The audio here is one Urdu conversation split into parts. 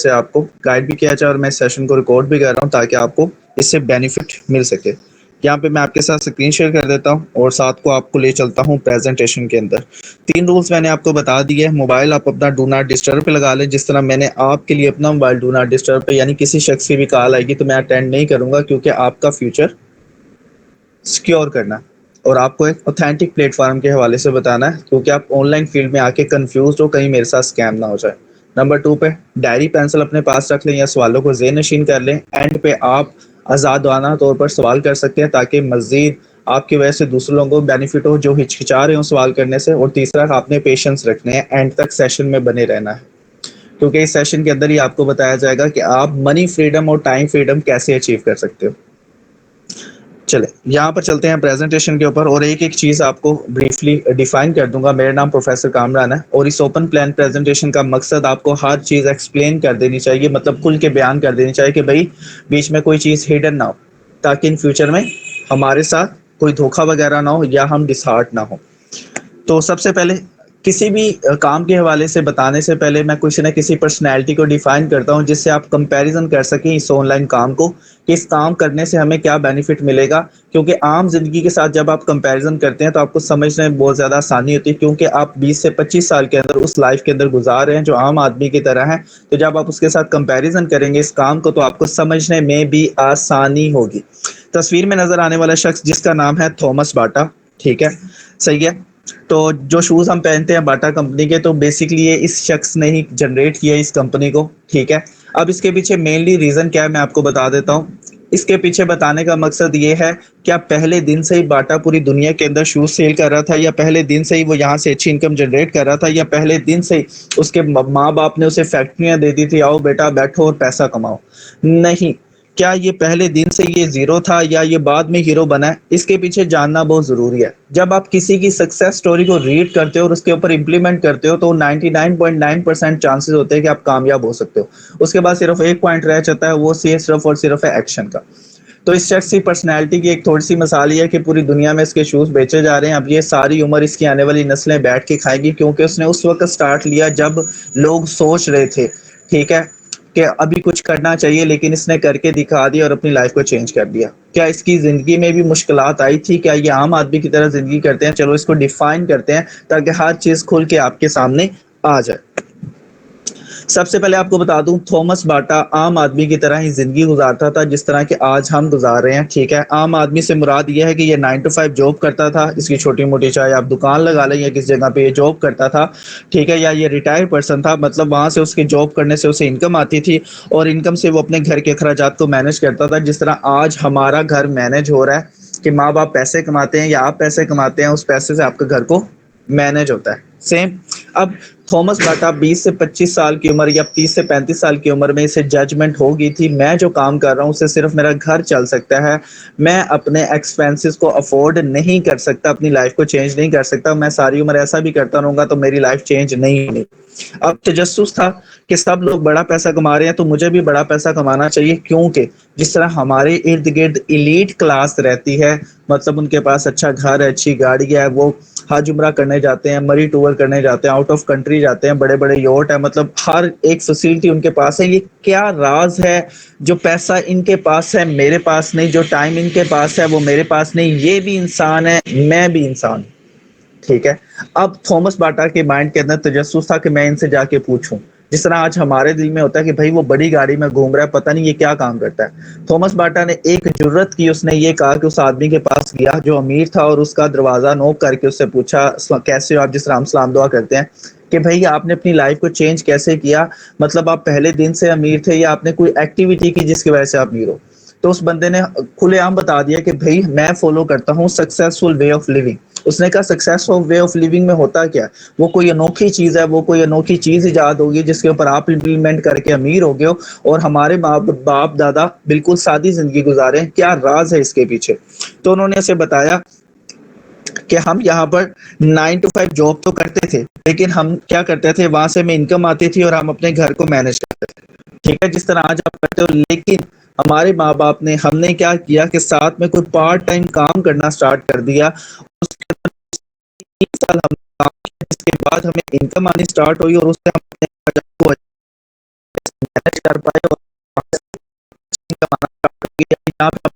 سے آپ کو گائیڈ بھی کیا جائے، اور میں اس سیشن کو ریکارڈ بھی کر رہا ہوں تاکہ آپ کو اس سے بینیفٹ مل سکے۔ یہاں پہ میں آپ کے ساتھ اسکرین شیئر کر دیتا ہوں اور ساتھ کو آپ کو لے چلتا ہوں پریزنٹیشن کے اندر۔ 3 رولز میں نے آپ کو بتا دیے۔ موبائل آپ اپنا ڈو ناٹ ڈسٹرب پہ لگا لیں، جس طرح میں نے آپ کے لیے اپنا موبائل ڈو ناٹ ڈسٹرب پہ، یعنی کسی شخص کی بھی کال آئے گی تو میں اٹینڈ نہیں کروں گا، کیونکہ آپ کا فیوچر سیکیور کرنا ہے اور آپ کو ایک اوتھینٹک پلیٹ فارم کے حوالے سے بتانا ہے، کیونکہ آپ آن لائن فیلڈ میں آ کے کنفیوزڈ ہو، کہیں میرے ساتھ اسکیم نہ ہو جائے۔ نمبر 2 پہ ڈائری پینسل اپنے پاس رکھ لیں یا سوالوں کو ذہن نشین کر لیں۔ اینڈ پہ آپ آزادانہ طور پر سوال کر سکتے ہیں تاکہ مزید آپ کی وجہ سے دوسرے لوگوں کو بینیفٹ ہو جو ہچکچا رہے ہوں سوال کرنے سے۔ اور تیسرا، آپ نے پیشنس رکھنے ہیں، اینڈ تک سیشن میں بنے رہنا ہے، کیونکہ اس سیشن کے اندر ہی آپ کو بتایا جائے گا کہ آپ منی فریڈم اور ٹائم فریڈم کیسے اچیو کر سکتے ہو۔ چلے یہاں پر چلتے ہیں پریزنٹیشن کے اوپر، اور ایک ایک چیز آپ کو بریفلی ڈیفائن کر دوں گا۔ میرا نام پروفیسر کامران ہے، اور اس اوپن پلان پریزنٹیشن کا مقصد آپ کو ہر چیز ایکسپلین کر دینی چاہیے، مطلب کھل کے بیان کر دینی چاہیے کہ بھائی بیچ میں کوئی چیز ہڈن نہ ہو، تاکہ ان فیوچر میں ہمارے ساتھ کوئی دھوکہ وغیرہ نہ ہو یا ہم ڈسہارٹ نہ ہو۔ تو سب سے پہلے کسی بھی کام کے حوالے سے بتانے سے پہلے میں کسی نہ کسی پرسنالٹی کو ڈیفائن کرتا ہوں، جس سے آپ کمپیریزن کر سکیں اس آن لائن کام کو، کہ اس کام کرنے سے ہمیں کیا بینیفٹ ملے گا۔ کیونکہ عام زندگی کے ساتھ جب آپ کمپیریزن کرتے ہیں تو آپ کو سمجھنے میں بہت زیادہ آسانی ہوتی ہے، کیونکہ آپ 20 سے 25 سال کے اندر اس لائف کے اندر گزار رہے ہیں جو عام آدمی کی طرح ہے۔ تو جب آپ اس کے ساتھ کمپیریزن کریں گے اس کام کو، تو آپ کو سمجھنے میں بھی آسانی ہوگی۔ تصویر میں نظر آنے والا شخص جس کا نام ہے تھامس باٹا، ٹھیک ہے، صحیح ہے۔ تو جو شوز ہم پہنتے ہیں باٹا کمپنی کے، تو بیسکلی یہ اس شخص نے ہی جنریٹ کیا اس کمپنی کو، ٹھیک ہے۔ اب اس کے پیچھے مینلی ریزن کیا ہے میں آپ کو بتا دیتا ہوں۔ اس کے پیچھے بتانے کا مقصد یہ ہے، کیا پہلے دن سے ہی باٹا پوری دنیا کے اندر شوز سیل کر رہا تھا، یا پہلے دن سے ہی وہ یہاں سے اچھی انکم جنریٹ کر رہا تھا، یا پہلے دن سے ہی اس کے ماں باپ نے اسے فیکٹریاں دے دی تھی، آؤ بیٹا بیٹھو اور پیسہ کماؤ؟ نہیں۔ کیا یہ پہلے دن سے یہ زیرو تھا یا یہ بعد میں ہیرو بنا ہے؟ اس کے پیچھے جاننا بہت ضروری ہے۔ جب آپ کسی کی سکسیس سٹوری کو ریڈ کرتے ہو اور اس کے اوپر امپلیمنٹ کرتے ہو، تو 99.9% چانسز ہوتے ہیں کہ آپ کامیاب ہو سکتے ہو۔ اس کے بعد صرف ایک پوائنٹ رہ جاتا ہے، وہ صرف اور صرف ہے ایکشن کا۔ تو اس شخص کی پرسنالٹی کی ایک تھوڑی سی مثال یہ ہے کہ پوری دنیا میں اس کے شوز بیچے جا رہے ہیں۔ اب یہ ساری عمر اس کی آنے والی نسلیں بیٹھ کے کھائیں گی، کیونکہ اس نے اس وقت سٹارٹ لیا جب لوگ سوچ رہے تھے، ٹھیک ہے، کہ ابھی کچھ کرنا چاہیے، لیکن اس نے کر کے دکھا دیا اور اپنی لائف کو چینج کر دیا۔ کیا اس کی زندگی میں بھی مشکلات آئی تھی؟ کیا یہ عام آدمی کی طرح زندگی کرتے ہیں؟ چلو اس کو ڈیفائن کرتے ہیں تاکہ ہر چیز کھل کے آپ کے سامنے آ جائے۔ سب سے پہلے آپ کو بتا دوں، تھامس باٹا عام آدمی کی طرح ہی زندگی گزارتا تھا جس طرح کہ آج ہم گزار رہے ہیں، ٹھیک ہے۔ عام آدمی سے مراد یہ ہے کہ یہ 9 to 5 جاب کرتا تھا، اس کی چھوٹی موٹی چاہے آپ دکان لگا لیں یا کس جگہ پہ یہ جاب کرتا تھا، ٹھیک ہے، یا یہ ریٹائر پرسن تھا، مطلب وہاں سے اس کی جاب کرنے سے اسے انکم آتی تھی، اور انکم سے وہ اپنے گھر کے اخراجات کو مینج کرتا تھا، جس طرح آج ہمارا گھر مینج ہو رہا ہے کہ ماں باپ پیسے کماتے ہیں یا آپ پیسے کماتے ہیں، اس پیسے سے آپ کا گھر کو مینج ہوتا ہے، سیم۔ اب تھامس باٹا 20 سے 25 سال کی عمر یا 30 سے 35 سال کی عمر میں اسے ججمنٹ ہو گئی تھی، میں جو کام کر رہا ہوں اس سے صرف میرا گھر چل سکتا ہے، میں اپنے ایکسپینسز کو افورڈ نہیں کر سکتا، اپنی لائف کو چینج نہیں کر سکتا، میں ساری عمر ایسا بھی کرتا رہوں گا تو میری لائف چینج نہیں ہوگی۔ اب تجسس تھا کہ سب لوگ بڑا پیسہ کما رہے ہیں تو مجھے بھی بڑا پیسہ کمانا چاہیے، کیونکہ جس طرح ہمارے ارد گرد ایلیٹ کلاس رہتی ہے، مطلب ان کے پاس اچھا گھر ہے، اچھی گاڑی ہے، وہ حج عمرہ کرنے جاتے ہیں، مری ٹور کرنے جاتے ہیں، آؤٹ آف کنٹری جاتے ہیں، بڑے بڑے یوٹ ہے، مطلب ہر ایک فیسلٹی ان کے پاس ہے۔ یہ کیا راز ہے؟ جو پیسہ ان کے پاس ہے میرے پاس نہیں، جو ٹائم ان کے پاس ہے وہ میرے پاس نہیں۔ یہ بھی انسان ہے، میں بھی انسان ہوں، ٹھیک ہے۔ اب تھامس باٹا کے مائنڈ کے اندر تجسس تھا کہ میں ان سے جا کے پوچھوں، جس طرح آج ہمارے دل میں ہوتا ہے کہ بھائی وہ بڑی گاڑی میں گھوم رہا ہے، پتہ نہیں یہ کیا کام کرتا ہے۔ تھامس باٹا نے ایک جرت کی، اس نے یہ کہا کہ اس آدمی کے پاس گیا جو امیر تھا، اور اس کا دروازہ نوک کر کے اس سے پوچھا کیسے ہو آپ، جس طرح ہم سلام دعا کرتے ہیں، کہ بھائی آپ نے اپنی لائف کو چینج کیسے کیا، مطلب آپ پہلے دن سے امیر تھے یا آپ نے کوئی ایکٹیویٹی کی جس کی وجہ سے آپ امیر ہو؟ تو اس بندے نے کھلے عام بتا دیا کہ بھائی میں فالو کرتا ہوں سکسیسفل وے آف لیونگ۔ اس نے کہا سکسیسفل وے آف لیونگ میں ہوتا کیا؟ وہ کوئی انوکھی چیز ہے، وہ کوئی انوکھی چیز ایجاد ہوگی جس کے اوپر آپ امپلیمنٹ کر کے امیر ہو گئے ہو، اور ہمارے ماں باپ دادا بالکل سادی زندگی گزارے ہیں، کیا راز ہے اس کے پیچھے؟ تو انہوں نے اسے بتایا کہ ہم یہاں پر 9 to 5 جاب تو کرتے تھے، لیکن ہم کیا کرتے تھے، وہاں سے ہمیں انکم آتی تھی اور ہم اپنے گھر کو مینج کرتے تھے، ٹھیک ہے، جس طرح آج آپ کرتے ہو۔ لیکن ہمارے ماں باپ نے، ہم نے کیا کیا کہ ساتھ میں کوئی پارٹ ٹائم کام کرنا سٹارٹ کر دیا، اس کے بعد 3 سال ہم کام کیا، جس کے بعد ہمیں انکم آنی سٹارٹ ہوئی، اور اس سے ہم اپنے گھر کو مینج کر پائے اور یہاں پہ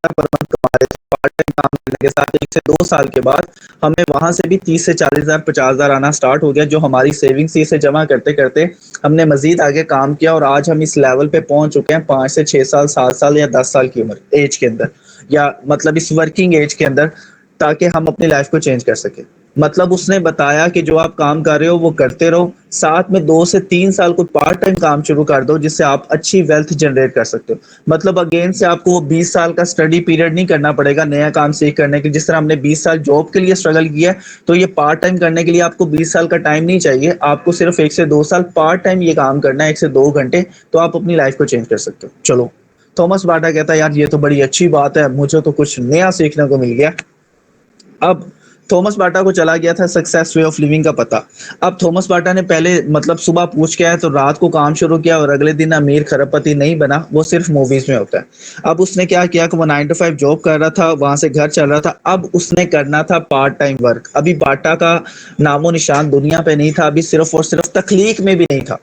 پر منتھ کما رہے تھے پارٹ ٹائم کام کرنے کے ساتھ 1 سے 2 سال کے بعد ہمیں وہاں سے بھی 30 سے 40 ہزار 50 ہزار آنا اسٹارٹ ہو گیا جو ہماری سیونگ تھی اسے جمع کرتے کرتے ہم نے مزید آگے کام کیا اور آج ہم اس لیول پہ پہنچ چکے ہیں 5 سے 6 سال 7 سال یا 10 سال کی عمر ایج کے اندر یا مطلب اس ورکنگ ایج کے اندر تاکہ ہم اپنی لائف کو چینج کر سکیں مطلب اس نے بتایا کہ جو آپ کام کر رہے ہو وہ کرتے رہو ساتھ میں 2 سے 3 سال کو پارٹ ٹائم کام شروع کر دو جس سے آپ اچھی ویلتھ جنریٹ کر سکتے ہو مطلب اگین سے آپ کو وہ 20 سال کا اسٹڈی پیریڈ نہیں کرنا پڑے گا نیا کام سیکھ کرنے کے جس طرح ہم نے 20 سال جاب کے لیے اسٹرگل کیا ہے تو یہ پارٹ ٹائم کرنے کے لیے آپ کو 20 سال کا ٹائم نہیں چاہیے آپ کو صرف 1 سے 2 سال پارٹ ٹائم یہ کام کرنا ہے 1 سے 2 گھنٹے تو آپ اپنی لائف کو چینج کر سکتے ہو چلو تھامس باٹا کہتا ہے یار یہ تو بڑی اچھی بات ہے مجھے تو کچھ نیا سیکھنے کو مل گیا اب تھامس باٹا کو چلا گیا تھا سکسیس وے آف لیونگ کا پتا اب تھامس باٹا نے پہلے مطلب صبح پوچھ کے آیا تو رات کو کام شروع کیا اور اگلے دن امیر کھرب پتی نہیں بنا وہ صرف موویز میں ہوتا ہے اب اس نے کیا کیا کہ وہ 9 to 5 جاب کر رہا تھا وہاں سے گھر چل رہا تھا اب اس نے کرنا تھا پارٹ ٹائم ورک ابھی باٹا کا نام و نشان دنیا پہ نہیں تھا ابھی صرف اور صرف تخلیق میں بھی نہیں تھا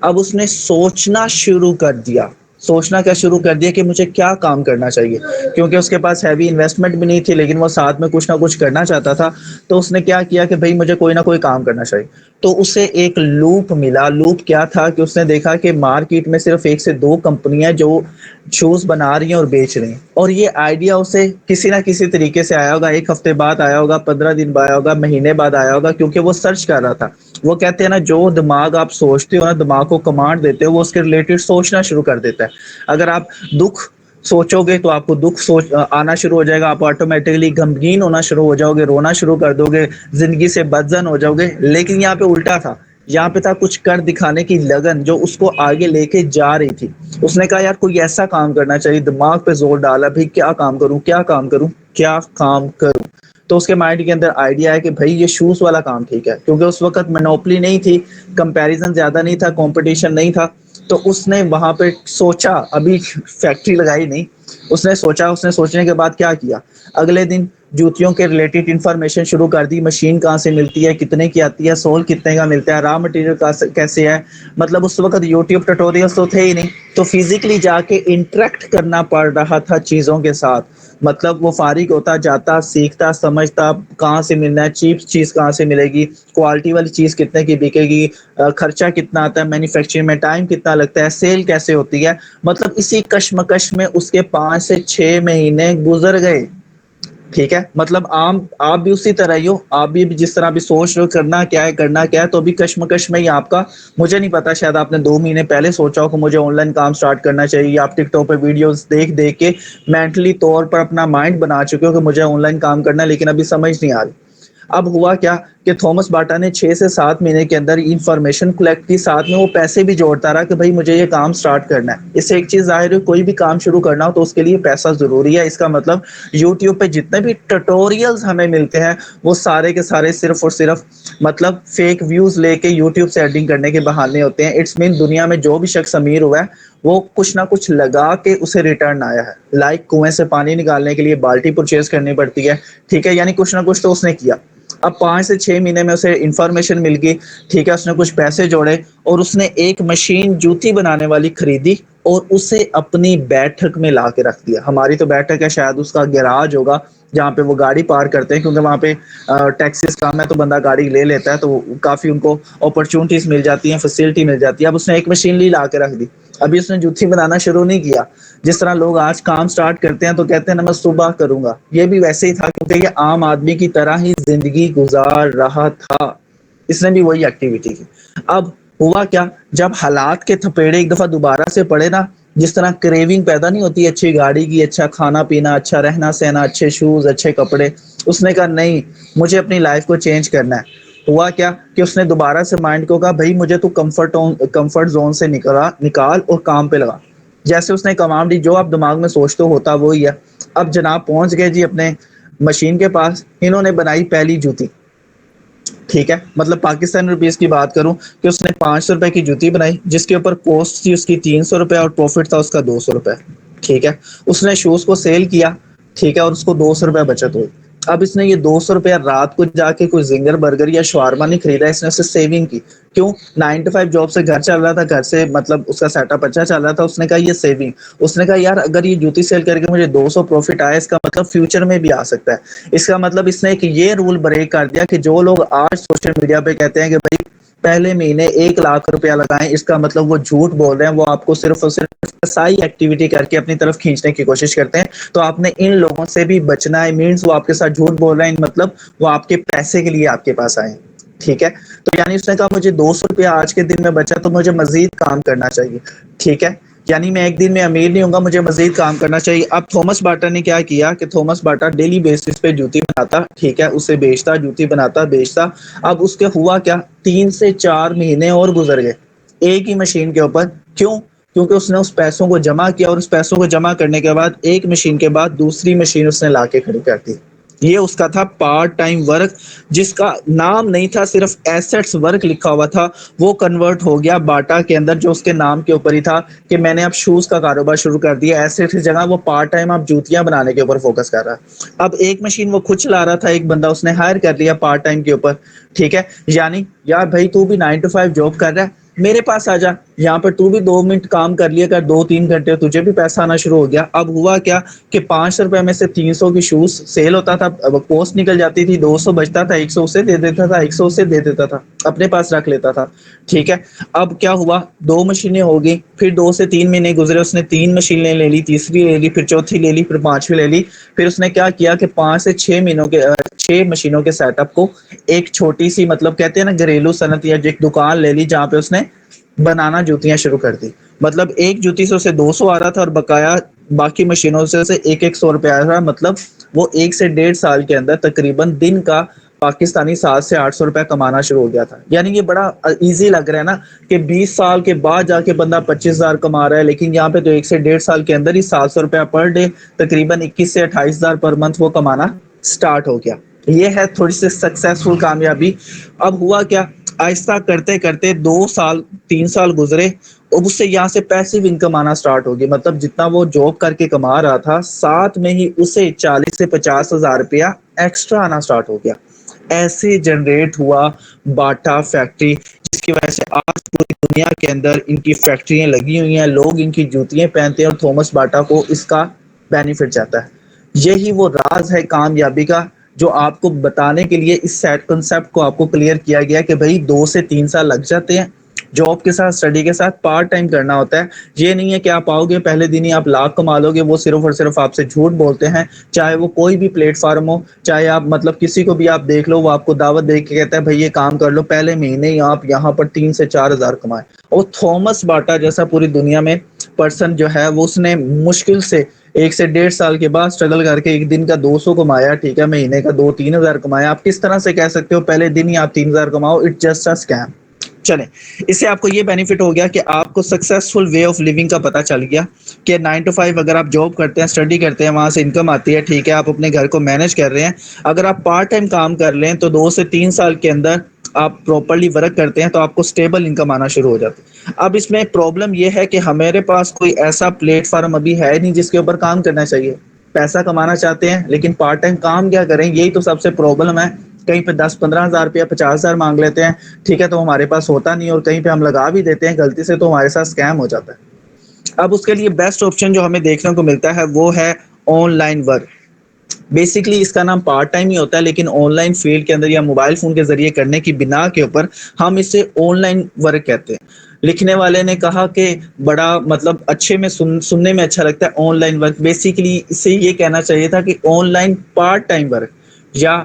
اب اس نے سوچنا شروع کر دیا سوچنا کیا شروع کر دیا کہ مجھے کیا کام کرنا چاہیے کیونکہ اس کے پاس ہیوی انویسٹمنٹ بھی نہیں تھی لیکن وہ ساتھ میں کچھ نہ کچھ کرنا چاہتا تھا تو اس نے کیا کیا کہ بھائی مجھے کوئی نہ کوئی کام کرنا چاہیے تو اسے ایک لوپ ملا لوپ کیا تھا کہ اس نے دیکھا کہ مارکیٹ میں صرف 1 سے 2 کمپنیاں جو شوز بنا رہی ہیں اور بیچ رہی ہیں اور یہ آئیڈیا اسے کسی نہ کسی طریقے سے آیا ہوگا 1 ہفتے بعد آیا ہوگا 15 دن بعد آیا ہوگا مہینے بعد آیا ہوگا کیونکہ وہ سرچ کر رہا تھا وہ کہتے ہیں نا جو دماغ آپ سوچتے ہو نا دماغ کو کمانڈ دیتے ہو وہ اس کے ریلیٹڈ سوچنا شروع کر دیتا ہے اگر آپ دکھ سوچو گے تو آپ کو دکھ آنا شروع ہو جائے گا آپ آٹومیٹکلی غمگین ہونا شروع ہو جاؤ گے رونا شروع کر دو گے زندگی سے بدزن ہو جاؤ گے لیکن یہاں پہ الٹا تھا یہاں پہ تھا کچھ کر دکھانے کی لگن جو اس کو آگے لے کے جا رہی تھی اس نے کہا یار کوئی ایسا کام کرنا چاہیے دماغ پہ زور ڈالا بھائی کیا کام کروں کیا کام کروں کیا کام کروں تو اس کے مائنڈ کے اندر آئیڈیا ہے کہ بھائی یہ شوز والا کام ٹھیک ہے کیونکہ اس وقت منوپلی نہیں تھی کمپیریزن زیادہ نہیں تھا کمپٹیشن نہیں تھا تو اس نے وہاں پہ سوچا ابھی فیکٹری لگائی نہیں اس نے سوچا اس نے سوچنے کے بعد کیا کیا اگلے دن جوتیوں کے ریلیٹڈ انفارمیشن شروع کر دی مشین کہاں سے ملتی ہے کتنے کی آتی ہے سول کتنے کا ملتا ہے را مٹیریل کیسے ہے مطلب اس وقت یوٹیوب ٹیوٹوریلس تو تھے ہی نہیں تو فزیکلی جا کے انٹریکٹ کرنا پڑ رہا تھا چیزوں کے ساتھ مطلب وہ فارغ ہوتا جاتا سیکھتا سمجھتا کہاں سے ملنا ہے چیپ چیز کہاں سے ملے گی کوالٹی والی چیز کتنے کی بکے گی خرچہ کتنا آتا ہے مینوفیکچرنگ میں ٹائم کتنا لگتا ہے سیل کیسے ہوتی ہے مطلب اسی کشمکش میں اس کے 5 سے 6 مہینے گزر گئے ٹھیک ہے مطلب آپ بھی اسی طرح ہی ہو آپ بھی جس طرح بھی سوچ رہے ہو کرنا کیا ہے تو بھی کشمکش میں ہی آپ کا مجھے نہیں پتا شاید آپ نے 2 مہینے پہلے سوچا ہو کہ مجھے آن لائن کام سٹارٹ کرنا چاہیے آپ ٹک ٹاک پہ ویڈیوز دیکھ کے مینٹلی طور پر اپنا مائنڈ بنا چکے ہو کہ مجھے آن لائن کام کرنا ہے لیکن ابھی سمجھ نہیں آ رہی اب ہوا کیا کہ تھامس باٹا نے 6 سے 7 مہینے کے اندر انفارمیشن کلیکٹ کی ساتھ میں وہ پیسے بھی جوڑتا رہا کہ بھائی مجھے یہ کام سٹارٹ کرنا ہے اس سے ایک چیز ظاہر ہے کوئی بھی کام شروع کرنا ہو تو اس کے لیے پیسہ ضروری ہے اس کا مطلب یوٹیوب پہ جتنے بھی ٹیوٹوریلز ہمیں ملتے ہیں وہ سارے کے سارے صرف اور صرف مطلب فیک ویوز لے کے یوٹیوب سے ایڈنگ کرنے کے بہانے ہوتے ہیں اٹس مین دنیا میں جو بھی شخص امیر ہوا ہے وہ کچھ نہ کچھ لگا کے اسے ریٹرن آیا ہے لائک کنویں سے پانی نکالنے کے لیے بالٹی پرچیز کرنی پڑتی ہے ٹھیک ہے یعنی کچھ نہ کچھ تو اس نے کیا اب 5 سے 6 مہینے میں اسے انفارمیشن مل گئی ٹھیک ہے اس نے کچھ پیسے جوڑے اور اس نے ایک مشین جوتی بنانے والی خریدی اور اسے اپنی بیٹھک میں لا کے رکھ دیا ہماری تو بیٹھک ہے شاید اس کا گیراج ہوگا جہاں پہ وہ گاڑی پارک کرتے ہیں کیونکہ وہاں پہ ٹیکسیز کام ہے تو بندہ گاڑی لے لیتا ہے تو کافی ان کو اپرچونیٹیز مل جاتی ہیں فیسلٹی مل جاتی ہے اب اس نے ایک مشین لا کے رکھ دی ابھی اس نے جوتی بنانا شروع نہیں کیا جس طرح لوگ آج کام سٹارٹ کرتے ہیں تو کہتے ہیں نا میں صبح کروں گا یہ بھی ویسے ہی تھا کیونکہ یہ عام آدمی کی طرح ہی زندگی گزار رہا تھا اس نے بھی وہی ایکٹیویٹی کی اب ہوا کیا جب حالات کے تھپیڑے ایک دفعہ دوبارہ سے پڑے نا جس طرح کریونگ پیدا نہیں ہوتی اچھی گاڑی کی اچھا کھانا پینا اچھا رہنا سہنا اچھے شوز اچھے کپڑے اس نے کہا نہیں مجھے اپنی لائف کو چینج کرنا ہے ہوا کیا کہ اس نے دوبارہ سے مائنڈ کو کہا بھائی مجھے تو کمفرٹ زون سے نکال اور کام پہ لگا جیسے اس نے کمانڈ دی جو آپ دماغ میں سوچتے ہوتا وہی ہے اب جناب پہنچ گئے جی اپنے مشین کے پاس انہوں نے بنائی پہلی جوتی ٹھیک ہے مطلب پاکستانی روپیز کی بات کروں کہ اس نے 500 روپے کی جوتی بنائی جس کے اوپر کوسٹ تھی اس کی 300 روپے اور پروفٹ تھا اس کا 200 روپے ٹھیک ہے اس نے شوز کو سیل کیا ٹھیک ہے اور اس کو 200 روپے بچت ہوئی اب اس نے یہ 200 روپیہ رات کو جا کے کوئی زنگر برگر یا شوارما نہیں خریدا, اس نے اسے سیونگ کی. کیوں؟ 9 to 5 جاب سے گھر چل رہا تھا, گھر سے مطلب اس کا سیٹ اپ اچھا چل رہا تھا, اس نے کہا یہ سیونگ. اس نے کہا یار اگر یہ جوتی سیل کر کے مجھے 200 پروفٹ آیا, اس کا مطلب فیوچر میں بھی آ سکتا ہے. اس کا مطلب اس نے ایک یہ رول بریک کر دیا کہ جو لوگ آج سوشل میڈیا پہ کہتے ہیں کہ بھائی پہلے مہینے 1 لاکھ روپیہ لگائیں, اس کا مطلب وہ جھوٹ بول رہے ہیں, وہ آپ کو صرف اور صرف سائی ایکٹیویٹی کر کے اپنی طرف کھینچنے کی کوشش کرتے ہیں. تو آپ نے ان لوگوں سے بھی بچنا ہے. مینس وہ آپ کے ساتھ جھوٹ بول رہے ہیں, مطلب وہ آپ کے پیسے کے لیے آپ کے پاس آئے. ٹھیک ہے, تو یعنی اس نے کہا مجھے 200 روپیہ آج کے دن میں بچا تو مجھے مزید کام کرنا چاہیے. ٹھیک ہے, یعنی میں ایک دن میں امیر نہیں ہوں گا, مجھے مزید کام کرنا چاہیے. اب تھامس باٹا نے کیا کیا کہ تھامس باٹا ڈیلی بیسس پہ جوتی بناتا, ٹھیک ہے, اسے بیچتا, جوتی بناتا بیچتا. اب اس کے ہوا کیا, 3 سے 4 مہینے اور گزر گئے ایک ہی مشین کے اوپر. کیوں؟ کیونکہ اس نے اس پیسوں کو جمع کیا, اور اس پیسوں کو جمع کرنے کے بعد ایک مشین کے بعد دوسری مشین اس نے لا کے کھڑی کر دی. یہ اس کا تھا پارٹ ٹائم ورک, جس کا نام نہیں تھا, صرف ایسٹس ورک لکھا ہوا تھا. وہ کنورٹ ہو گیا باٹا کے اندر, جو اس کے نام کے اوپر ہی تھا کہ میں نے اب شوز کا کاروبار شروع کر دیا. ایسے کی جگہ وہ پارٹ ٹائم اب جوتیاں بنانے کے اوپر فوکس کر رہا ہے. اب ایک مشین وہ خود چلا رہا تھا, ایک بندہ اس نے ہائر کر لیا پارٹ ٹائم کے اوپر. ٹھیک ہے, یعنی یار بھائی تو بھی 9 to 5 جاب کر رہا ہے, میرے پاس آ جا, یہاں پر تو بھی 2 منٹ کام کر لیا کر, 2-3 گھنٹے, تجھے بھی پیسہ آنا شروع ہو گیا. اب ہوا کیا کہ 500 روپے میں سے 300 کی شوز سیل ہوتا تھا, پوسٹ نکل جاتی تھی, 200 بچتا تھا, 100 اسے دے دیتا تھا, 100 اسے دے دیتا تھا, اپنے پاس رکھ لیتا تھا. ٹھیک ہے, اب کیا ہوا, 2 مشینیں ہوگی, پھر 2 سے 3 مہینے گزرے, اس نے 3 مشینیں لے لی, تیسری لے لی, پھر چوتھی لے لی, پھر پانچویں لے لی. پھر اس نے کیا کہ 5 سے 6 مہینوں کے 6 مشینوں کے سیٹ اپ کو ایک چھوٹی سی مطلب کہتے ہیں نا گھریلو صنعت, یا ایک دکان لے لی جہاں پہ اس نے بنانا جوتیاں شروع کر دی. مطلب ایک جوتی سے اسے 200 آ رہا تھا, اور بقایا باقی مشینوں سے اسے 100 روپے آ رہا. مطلب وہ 1 سے 1.5 سال کے اندر تقریباً دن کا پاکستانی 700 سے 800 روپے کمانا شروع ہو گیا تھا. یعنی یہ بڑا ایزی لگ رہا ہے نا کہ 20 سال کے بعد جا کے بندہ 25,000 کما رہا ہے, لیکن یہاں پہ تو 1 سے 1.5 سال کے اندر ہی 700 روپے پر ڈے, تقریباً 21 سے 28 ہزار پر منتھ وہ کمانا سٹارٹ ہو گیا. یہ ہے تھوڑی سی سکسیسفل کامیابی. اب ہوا کیا, آہستہ کرتے کرتے 2 سال 3 سال گزرے, اب اس سے یہاں سے پیسو انکم آنا سٹارٹ ہوگی. مطلب جتنا وہ جاب کر کے کما رہا تھا, ساتھ میں ہی اسے 40 سے 50 ہزار روپیہ ایکسٹرا آنا سٹارٹ ہو گیا. ایسے جنریٹ ہوا باٹا فیکٹری, جس کی وجہ سے آج پوری دنیا کے اندر ان کی فیکٹریاں لگی ہوئی ہیں, لوگ ان کی جوتیاں پہنتے ہیں, اور تھامس باٹا کو اس کا بینیفٹ جاتا ہے. یہی وہ راز ہے کامیابی کا, جو آپ کو بتانے کے لیے اس سیٹ کنسپٹ کو آپ کو کلیئر کیا گیا کہ بھائی 2 سے 3 سال لگ جاتے ہیں جاب کے ساتھ, اسٹڈی کے ساتھ پارٹ ٹائم کرنا ہوتا ہے. یہ نہیں ہے کہ آپ آؤ گے پہلے دن ہی آپ لاکھ کما لو گے. وہ صرف اور صرف آپ سے جھوٹ بولتے ہیں, چاہے وہ کوئی بھی پلیٹ فارم ہو, چاہے آپ مطلب کسی کو بھی آپ دیکھ لو, وہ آپ کو دعوت دے کے کہتا ہے بھائی یہ کام کر لو, پہلے مہینے ہی آپ یہاں پر 3 سے 4 ہزار کمائے. اور تھامس باٹا جیسا پوری دنیا میں پرسن جو ہے, وہ اس نے مشکل سے 1 سے 1.5 سال کے بعد اسٹرگل کر کے ایک دن کا 200 کمایا. ٹھیک ہے, مہینے کا 2-3 ہزار کمایا. آپ کس طرح سے کہہ سکتے ہو پہلے دن ہی آپ 3 ہزار کماؤ؟ It's just a scheme. چلیں, اس سے آپ کو یہ بینیفٹ ہو گیا کہ آپ کو سکسیسفل وے آف لیونگ کا پتا چل گیا کہ 9 to 5 اگر آپ جاب کرتے ہیں, اسٹڈی کرتے ہیں, وہاں سے انکم آتی ہے. ٹھیک ہے, آپ اپنے گھر کو مینج کر رہے ہیں. اگر آپ پارٹ ٹائم کام کر لیں تو 2 سے 3 سال کے اندر آپ پراپرلی ورک کرتے ہیں, تو آپ کو اسٹیبل انکم آنا شروع ہو جاتی ہے. اب اس میں پرابلم یہ ہے کہ ہمارے پاس کوئی ایسا پلیٹ فارم ابھی ہے نہیں جس کے اوپر کام کرنا چاہیے. پیسہ کمانا چاہتے ہیں لیکن پارٹ ٹائم کام کیا کریں, یہی تو سب سے پرابلم ہے. کہیں پہ 10-15 ہزار روپیہ 50 ہزار مانگ لیتے ہیں. ٹھیک ہے, تو ہمارے پاس ہوتا نہیں, اور کہیں پہ ہم لگا بھی دیتے ہیں غلطی سے, تو ہمارے ساتھ اسکیم ہو جاتا ہے. اب اس کے لیے بیسٹ آپشن جو ہمیں دیکھنے کو ملتا ہے وہ ہے آن لائن ورک. بیسکلی اس کا نام پارٹ ٹائم ہی ہوتا ہے, لیکن آن لائن فیلڈ کے اندر یا موبائل فون کے ذریعے کرنے کی بنا کے اوپر ہم اسے آن لائن ورک کہتے ہیں. لکھنے والے نے کہا کہ بڑا مطلب اچھے میں سننے میں اچھا لگتا ہے آن لائن ورک. بیسکلی اس سے یہ کہنا چاہیے تھا کہ online part time work, یا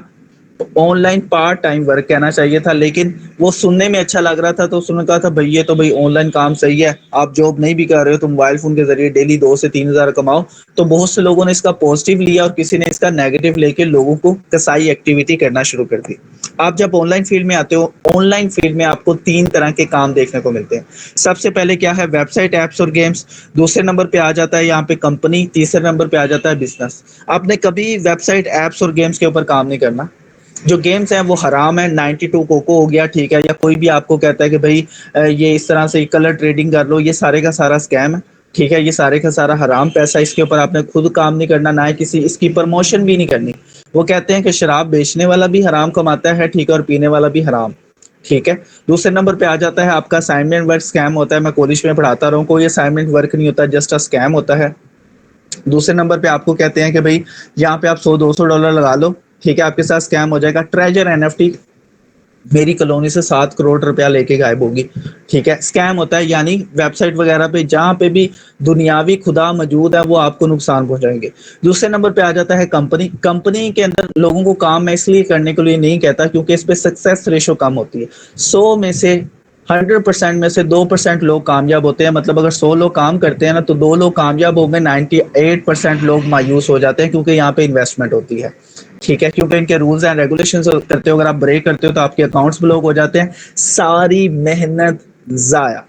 online part time work کہنا چاہیے تھا, لیکن وہ سننے میں اچھا لگ رہا تھا. تو اس نے کہا تھا بھائی یہ تو بھائی آن لائن کام صحیح ہے, آپ جاب نہیں بھی کر رہے ہو تو موبائل فون کے ذریعے ڈیلی 2 سے 3 ہزار کماؤ. تو بہت سے لوگوں نے اس کا پازیٹیو لیا, اور کسی نے اس کا نیگیٹو لے کے لوگوں کو کسائی ایکٹیویٹی کرنا شروع کر دی. آپ جب آن لائن فیلڈ میں آتے ہو, آن لائن فیلڈ میں آپ کو 3 طرح کے کام دیکھنے کو ملتے ہیں. سب سے پہلے کیا ہے, ویب سائٹ, ایپس اور گیمس. دوسرے نمبر پہ آ جاتا ہے یہاں پہ کمپنی. تیسرے نمبر پہ آ جاتا ہے بزنس. آپ نے کبھی ویب سائٹ, ایپس اور گیمس کے اوپر کام نہیں کرنا. جو گیمس ہیں وہ حرام ہے. 92 کوکو ہو گیا, ٹھیک ہے, یا کوئی بھی آپ کو کہتا ہے کہ بھائی یہ اس طرح سے کلر ٹریڈنگ کر لو, یہ سارے کا سارا اسکیم ہے. ٹھیک ہے, یہ سارے کا سارا حرام پیسہ, اس کے اوپر آپ نے خود کام نہیں کرنا, نہ کسی اس کی پروموشن بھی نہیں کرنی. وہ کہتے ہیں کہ شراب بیچنے والا بھی حرام کماتا ہے، ٹھیک ہے، اور پینے والا بھی حرام، ٹھیک ہے۔ دوسرے نمبر پہ آ جاتا ہے آپ کا اسائنمنٹ ورک اسکیم ہوتا ہے، میں کالج میں پڑھاتا رہا ہوں، کوئی اسائنمنٹ ورک نہیں ہوتا، جسٹ اسکیم ہوتا ہے۔ دوسرے نمبر پہ آپ کو کہتے ہیں کہ بھائی یہاں پہ آپ $100-200 لگا لو، ٹھیک ہے، آپ کے ساتھ اسکیم ہو جائے گا۔ ٹریجر NFT میری کالونی سے 7 کروڑ روپیہ لے کے غائب ہوگی، ٹھیک ہے، اسکیم ہوتا ہے، یعنی ویب سائٹ وغیرہ پہ جہاں پہ بھی دنیاوی خدا موجود ہے وہ آپ کو نقصان پہنچائیں گے۔ دوسرے نمبر پہ آ جاتا ہے کمپنی کے اندر لوگوں کو کام میں اس لیے کرنے کے لیے نہیں کہتا کیونکہ اس پہ سکسیس ریشو کم ہوتی ہے۔ 100 میں سے 2% لوگ کامیاب ہوتے ہیں، مطلب اگر 100 لوگ کام کرتے ہیں نا تو 2 لوگ کامیاب ہو گئے، 98% لوگ مایوس ہو جاتے ہیں کیونکہ یہاں پہ انویسٹمنٹ ہوتی ہے، ٹھیک ہے، کیونکہ ان کے رولز اینڈ ریگولیشنز کرتے ہو، اگر آپ بریک کرتے ہو تو آپ کے اکاؤنٹس بلاک ہو جاتے ہیں، ساری محنت ضائع۔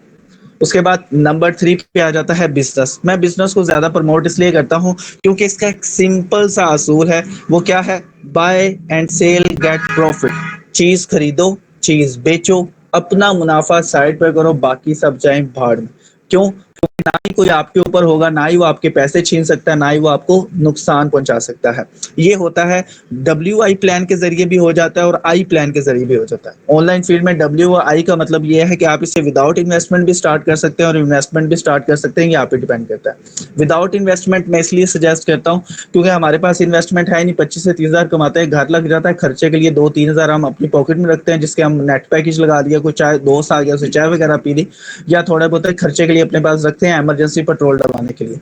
اس کے بعد نمبر 3 پہ آ جاتا ہے بزنس۔ میں بزنس کو زیادہ پروموٹ اس لیے کرتا ہوں کیونکہ اس کا ایک سمپل سا اصول ہے، وہ کیا ہے؟ Buy and sell get profit. چیز خریدو، چیز بیچو، اپنا منافع سائڈ پہ کرو، باقی سب جائیں بھاڑ میں۔ کیوں؟ کیونکہ نہ ہی کوئی آپ کے اوپر ہوگا، نہ ہی وہ آپ کے پیسے چھین سکتا ہے، نہ ہی وہ آپ کو نقصان پہنچا سکتا ہے۔ یہ ہوتا ہے WI پلان کے ذریعے بھی ہو جاتا ہے اور آئی پلان کے ذریعے بھی ہو جاتا ہے۔ آن لائن فیلڈ میں WI کا مطلب یہ ہے کہ آپ اسے وداؤٹ انویسٹمنٹ بھی اسٹارٹ کر سکتے ہیں اور انویسٹمنٹ بھی اسٹارٹ کر سکتے ہیں، یہ آپ پہ ڈیپینڈ کرتا ہے۔ وداؤٹ انویسٹمنٹ میں اس لیے سجیسٹ کرتا ہوں کیونکہ ہمارے پاس انویسٹمنٹ ہے نہیں، 25 سے 30 ہزار کماتے ہیں، گھر لگ جاتا ہے، خرچے کے لیے 2-3 ہزار ہم اپنی پاکٹ میں رکھتے ہیں جس کے ہم نیٹ پیکج لگا دیا، کوئی چائے دوست آ گیا اسے چائے وغیرہ پی لی، یا تھوڑے بہت خرچے کے لیے اپنے پاس رکھتے ہیں، ایمرجنسی پیٹرول ڈلوانے کے لیے،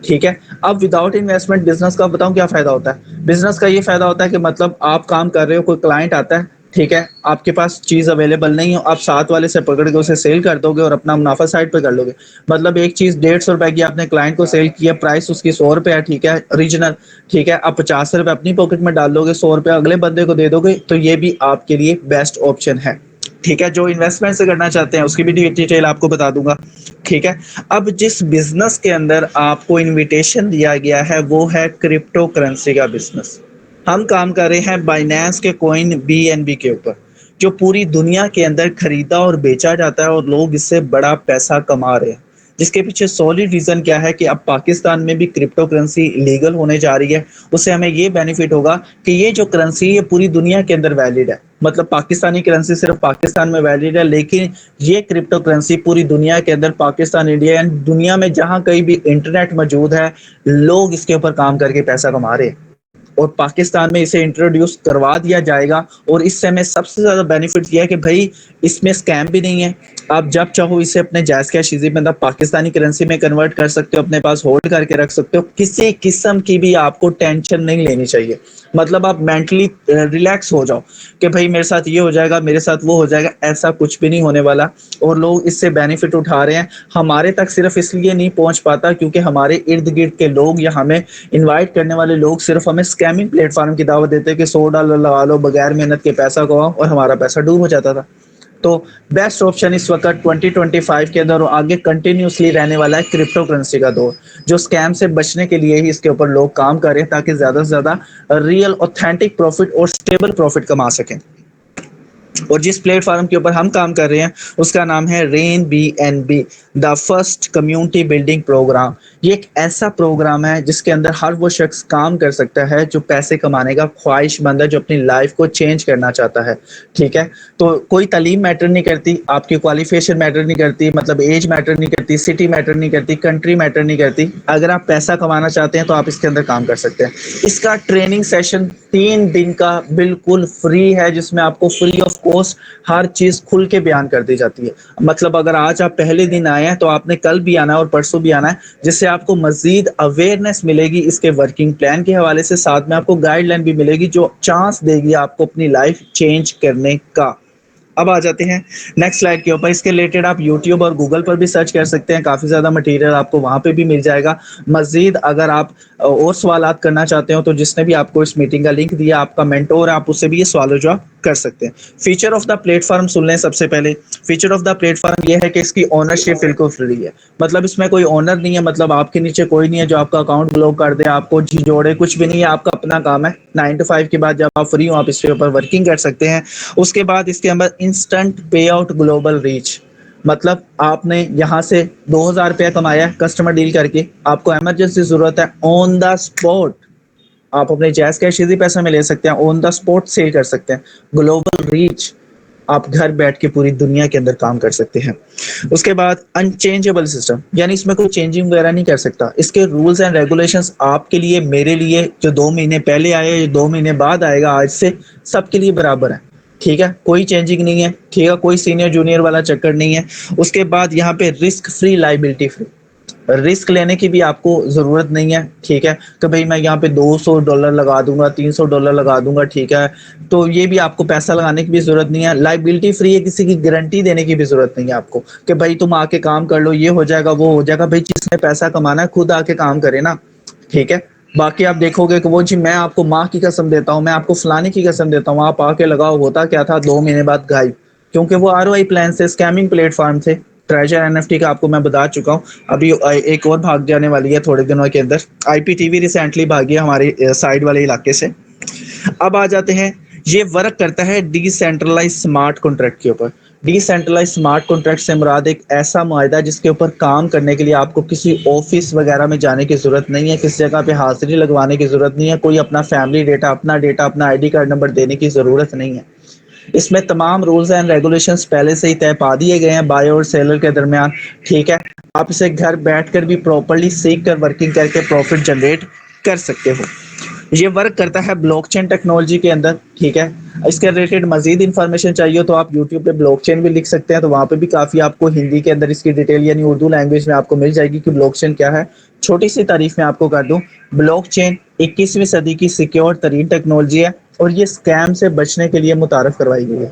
ٹھیک ہے۔ اب وداؤٹ انویسٹمنٹ بزنس کا بتاؤں کیا فائدہ ہوتا ہے؟ بزنس کا یہ فائدہ ہوتا ہے کہ مطلب آپ کام کر رہے ہو، کوئی کلائنٹ آتا ہے، ٹھیک ہے، آپ کے پاس چیز اویلیبل نہیں ہو، آپ ساتھ والے سے پکڑ کے اسے سیل کر دو گے اور اپنا منافع سائڈ پہ کر لو گے۔ مطلب ایک چیز 150 روپے کی آپ نے کلائنٹ کو سیل کیا، پرائس اس کی 100 روپے ہے، ٹھیک ہے، ریجنل، ٹھیک ہے، آپ 50 روپے اپنی پاکٹ میں ڈال دو گے، 100 روپے اگلے بندے کو دے دو گے، تو یہ بھی آپ کے لیے بیسٹ آپشن ہے، ٹھیک ہے۔ جو انویسٹمنٹ سے کرنا چاہتے ہیں اس کی بھی ڈیٹیل آپ کو بتا دوں گا، ٹھیک ہے۔ اب جس بزنس کے اندر آپ کو انویٹیشن دیا گیا ہے وہ ہے کرپٹو کرنسی کا بزنس۔ ہم کام کر رہے ہیں بائنانس کے کوئن BNB کے اوپر، جو پوری دنیا کے اندر خریدا اور بیچا جاتا ہے اور لوگ اس سے بڑا پیسہ کما رہے ہیں، جس کے پیچھے سولid ریزن کیا ہے کہ اب پاکستان میں بھی کرپٹو کرنسی لیگل ہونے جا رہی ہے۔ اس سے ہمیں یہ بینیفٹ ہوگا کہ یہ جو کرنسی ہے پوری دنیا کے اندر ویلڈ ہے، مطلب پاکستانی کرنسی صرف پاکستان میں ویلڈ ہے، لیکن یہ کرپٹو کرنسی پوری دنیا کے اندر، پاکستان، انڈیا، دنیا میں جہاں کہیں بھی انٹرنیٹ موجود ہے، لوگ اس کے اوپر کام کر کے پیسہ کما رہے ہیں، اور پاکستان میں اسے انٹروڈیوس کروا دیا جائے گا۔ اور اس سے ہمیں سب سے زیادہ بینیفٹ یہ ہے کہ بھائی اس میں اسکیم بھی نہیں ہے، آپ جب چاہو اسے اپنے جائز کیش ایزی میں پاکستانی کرنسی میں کنورٹ کر سکتے ہو، اپنے پاس ہولڈ کر کے رکھ سکتے ہو، کسی قسم کی بھی آپ کو ٹینشن نہیں لینی چاہیے، مطلب آپ مینٹلی ریلیکس ہو جاؤ کہ بھائی میرے ساتھ یہ ہو جائے گا، میرے ساتھ وہ ہو جائے گا، ایسا کچھ بھی نہیں ہونے والا۔ اور لوگ اس سے بینیفٹ اٹھا رہے ہیں، ہمارے تک صرف اس لیے نہیں پہنچ پاتا کیونکہ ہمارے ارد گرد کے لوگ یا ہمیں انوائٹ کرنے والے لوگ صرف ہمیں اسکیمنگ پلیٹ فارم کی دعوت دیتے کہ $100 لگا لو، بغیر محنت کے پیسہ کماؤ، اور ہمارا پیسہ ڈوب ہو جاتا تھا۔ تو بیسٹ آپشن اس وقت 2025 کے اندر اور آگے کنٹینیوسلی رہنے والا ہے کرپٹو کرنسی کا دور، جو اسکیم سے بچنے کے لیے ہی اس کے اوپر لوگ کام کر رہے ہیں تاکہ زیادہ سے زیادہ ریئل اوتھینٹک پروفٹ اور اسٹیبل پروفٹ کما سکیں۔ اور جس پلیٹ فارم کے اوپر ہم کام کر رہے ہیں اس کا نام ہے rain BNB، the first community building program. یہ ایک ایسا پروگرام ہے جس کے اندر ہر وہ شخص کام کر سکتا ہے جو پیسے کمانے کا خواہش مند ہے، جو اپنی لائف کو چینج کرنا چاہتا ہے، ٹھیک ہے۔ تو کوئی تعلیم میٹر نہیں کرتی، آپ کی کوالیفیکیشن میٹر نہیں کرتی، مطلب ایج میٹر نہیں کرتی، سٹی میٹر نہیں کرتی، کنٹری میٹر نہیں کرتی، اگر آپ پیسہ کمانا چاہتے ہیں تو آپ اس کے اندر کام کر سکتے ہیں۔ اس کا ٹریننگ سیشن 3 دن کا بالکل فری ہے، جس میں آپ کو فری آف کاسٹ ہر چیز کھل کے بیان کر دی جاتی ہے۔ مطلب اگر آج آپ پہلے دن آئے ہیں تو آپ نے کل بھی آنا ہے اور پرسوں بھی آنا ہے، جس سے آپ کو مزید اویئرنیس ملے گی اس کے ورکنگ پلان کے حوالے سے، ساتھ میں آپ کو گائیڈ لائن بھی ملے گی جو چانس دے گی آپ کو اپنی لائف چینج کرنے کا۔ اب آ جاتے ہیں نیکسٹ سلائڈ کے اوپر۔ اس کے ریلیٹڈ آپ یوٹیوب اور گوگل پر بھی سرچ کر سکتے ہیں، کافی زیادہ مٹیریل آپ کو وہاں پہ بھی مل جائے گا۔ مزید اگر آپ اور سوالات کرنا چاہتے ہو تو جس نے بھی آپ کو اس میٹنگ کا لنک دیا، آپ کا مینٹور، آپ اس سے بھی یہ سوال و جواب کر سکتے ہیں۔ Feature of the platform سن لیں۔ سب سے پہلے feature of the platform یہ ہے کہ اس کی اونرشپ بالکل فری ہے، مطلب اس میں کوئی اونر نہیں ہے، مطلب آپ کے نیچے کوئی نہیں ہے جو آپ کا اکاؤنٹ بلاک کر دے، آپ کو جھنجھوڑے، کچھ بھی نہیں ہے، آپ کا اپنا کام ہے۔ 9 to 5 کے بعد جب آپ فری ہوں آپ اس کے اوپر ورکنگ کر سکتے ہیں۔ اس کے بعد اس کے اندر instant payout global reach, مطلب آپ نے یہاں سے 2000 روپیہ کمایا کسٹمر ڈیل کر کے، آپ کو ایمرجنسی ضرورت ہے، آن دا اسپاٹ آپ اپنے جائز کیش ایزی پیسے میں لے سکتے ہیں, آن دا اسپاٹ سیل کر سکتے ہیں, گلوبل ریچ, آپ گھر بیٹھ کے پوری دنیا کے اندر کام کر سکتے ہیں. اس کے بعد انچینجبل سسٹم, یعنی اس میں کوئی چینجنگ وغیرہ نہیں کر سکتا. اس کے رولز اینڈ ریگولیشنز آپ کے لیے, میرے لیے, جو 2 مہینے پہلے آئے, جو 2 مہینے بعد آئے گا آج سے, سب کے لیے برابر ہے. ٹھیک ہے, کوئی چینجنگ نہیں ہے. ٹھیک ہے, کوئی سینئر جونیئر والا چکر نہیں ہے. اس کے بعد یہاں پہ risk free, liability free, risk لینے کی بھی آپ کو ضرورت نہیں ہے. ٹھیک ہے, کہ بھائی میں یہاں پہ $200 لگا دوں گا, $300 لگا دوں گا. ٹھیک ہے, تو یہ بھی آپ کو پیسہ لگانے کی بھی ضرورت نہیں ہے. لائبلٹی فری ہے, کسی کی گارنٹی دینے کی بھی ضرورت نہیں ہے آپ کو کہ بھائی تم آ کے کام کر لو, یہ ہو جائے گا, وہ ہو جائے گا. بھائی جس نے پیسہ کمانا ہے خود آ کے کام کرے نا. ٹھیک ہے, باقی آپ دیکھو گے کہ وہ جی میں آپ کو ماں کی قسم دیتا ہوں, میں آپ کو فلانے کی قسم دیتا ہوں, آپ آ کے لگاؤ, ہوتا کیا تھا 2 مہینے بعد غائب, کیونکہ وہ ROI پلان سے, اسکیمنگ پلیٹ فارم سے. ٹریجر NFT کا آپ کو میں بتا چکا ہوں, ابھی ایک اور بھاگ جانے والی ہے تھوڑے دنوں کے اندر. IPTV ریسنٹلی بھاگی ہے ہمارے سائڈ والے علاقے سے. اب آ جاتے ہیں, یہ ورک کرتا ہے ڈی سینٹرلائز اسمارٹ کانٹریکٹ کے اوپر. ڈی سینٹرلائز اسمارٹ کانٹریکٹ سے مراد ایک ایسا معاہدہ جس کے اوپر کام کرنے کے لیے آپ کو کسی آفس وغیرہ میں جانے کی ضرورت نہیں ہے, کسی جگہ پہ حاضری لگوانے کی ضرورت نہیں ہے, کوئی اپنا فیملی ڈیٹا, اپنا ڈیٹا, اپنا ID کارڈ نمبر دینے کی ضرورت نہیں ہے. اس میں تمام رولز اینڈ ریگولیشنز پہلے سے ہی طے پا دیے گئے ہیں بائر اور سیلر کے درمیان. ٹھیک ہے, آپ اسے گھر بیٹھ کر بھی پراپرلی سیکھ کر, ورکنگ کر کے پروفٹ جنریٹ کر سکتے ہو. یہ ورک کرتا ہے بلاک چین ٹیکنالوجی کے اندر. ٹھیک ہے, اس کے ریلیٹڈ مزید انفارمیشن چاہیے تو آپ یوٹیوب پہ بلاک چین بھی لکھ سکتے ہیں, تو وہاں پہ بھی کافی آپ کو ہندی کے اندر اس کی ڈیٹیل یعنی اردو لینگویج میں آپ کو مل جائے گی کہ بلاک چین کیا ہے. چھوٹی سی تعریف میں آپ کو کر دوں, بلاک چین 21ویں صدی کی سیکیور ترین ٹیکنالوجی ہے, اور یہ اسکیم سے بچنے کے لیے متعارف کروائی گئی ہے.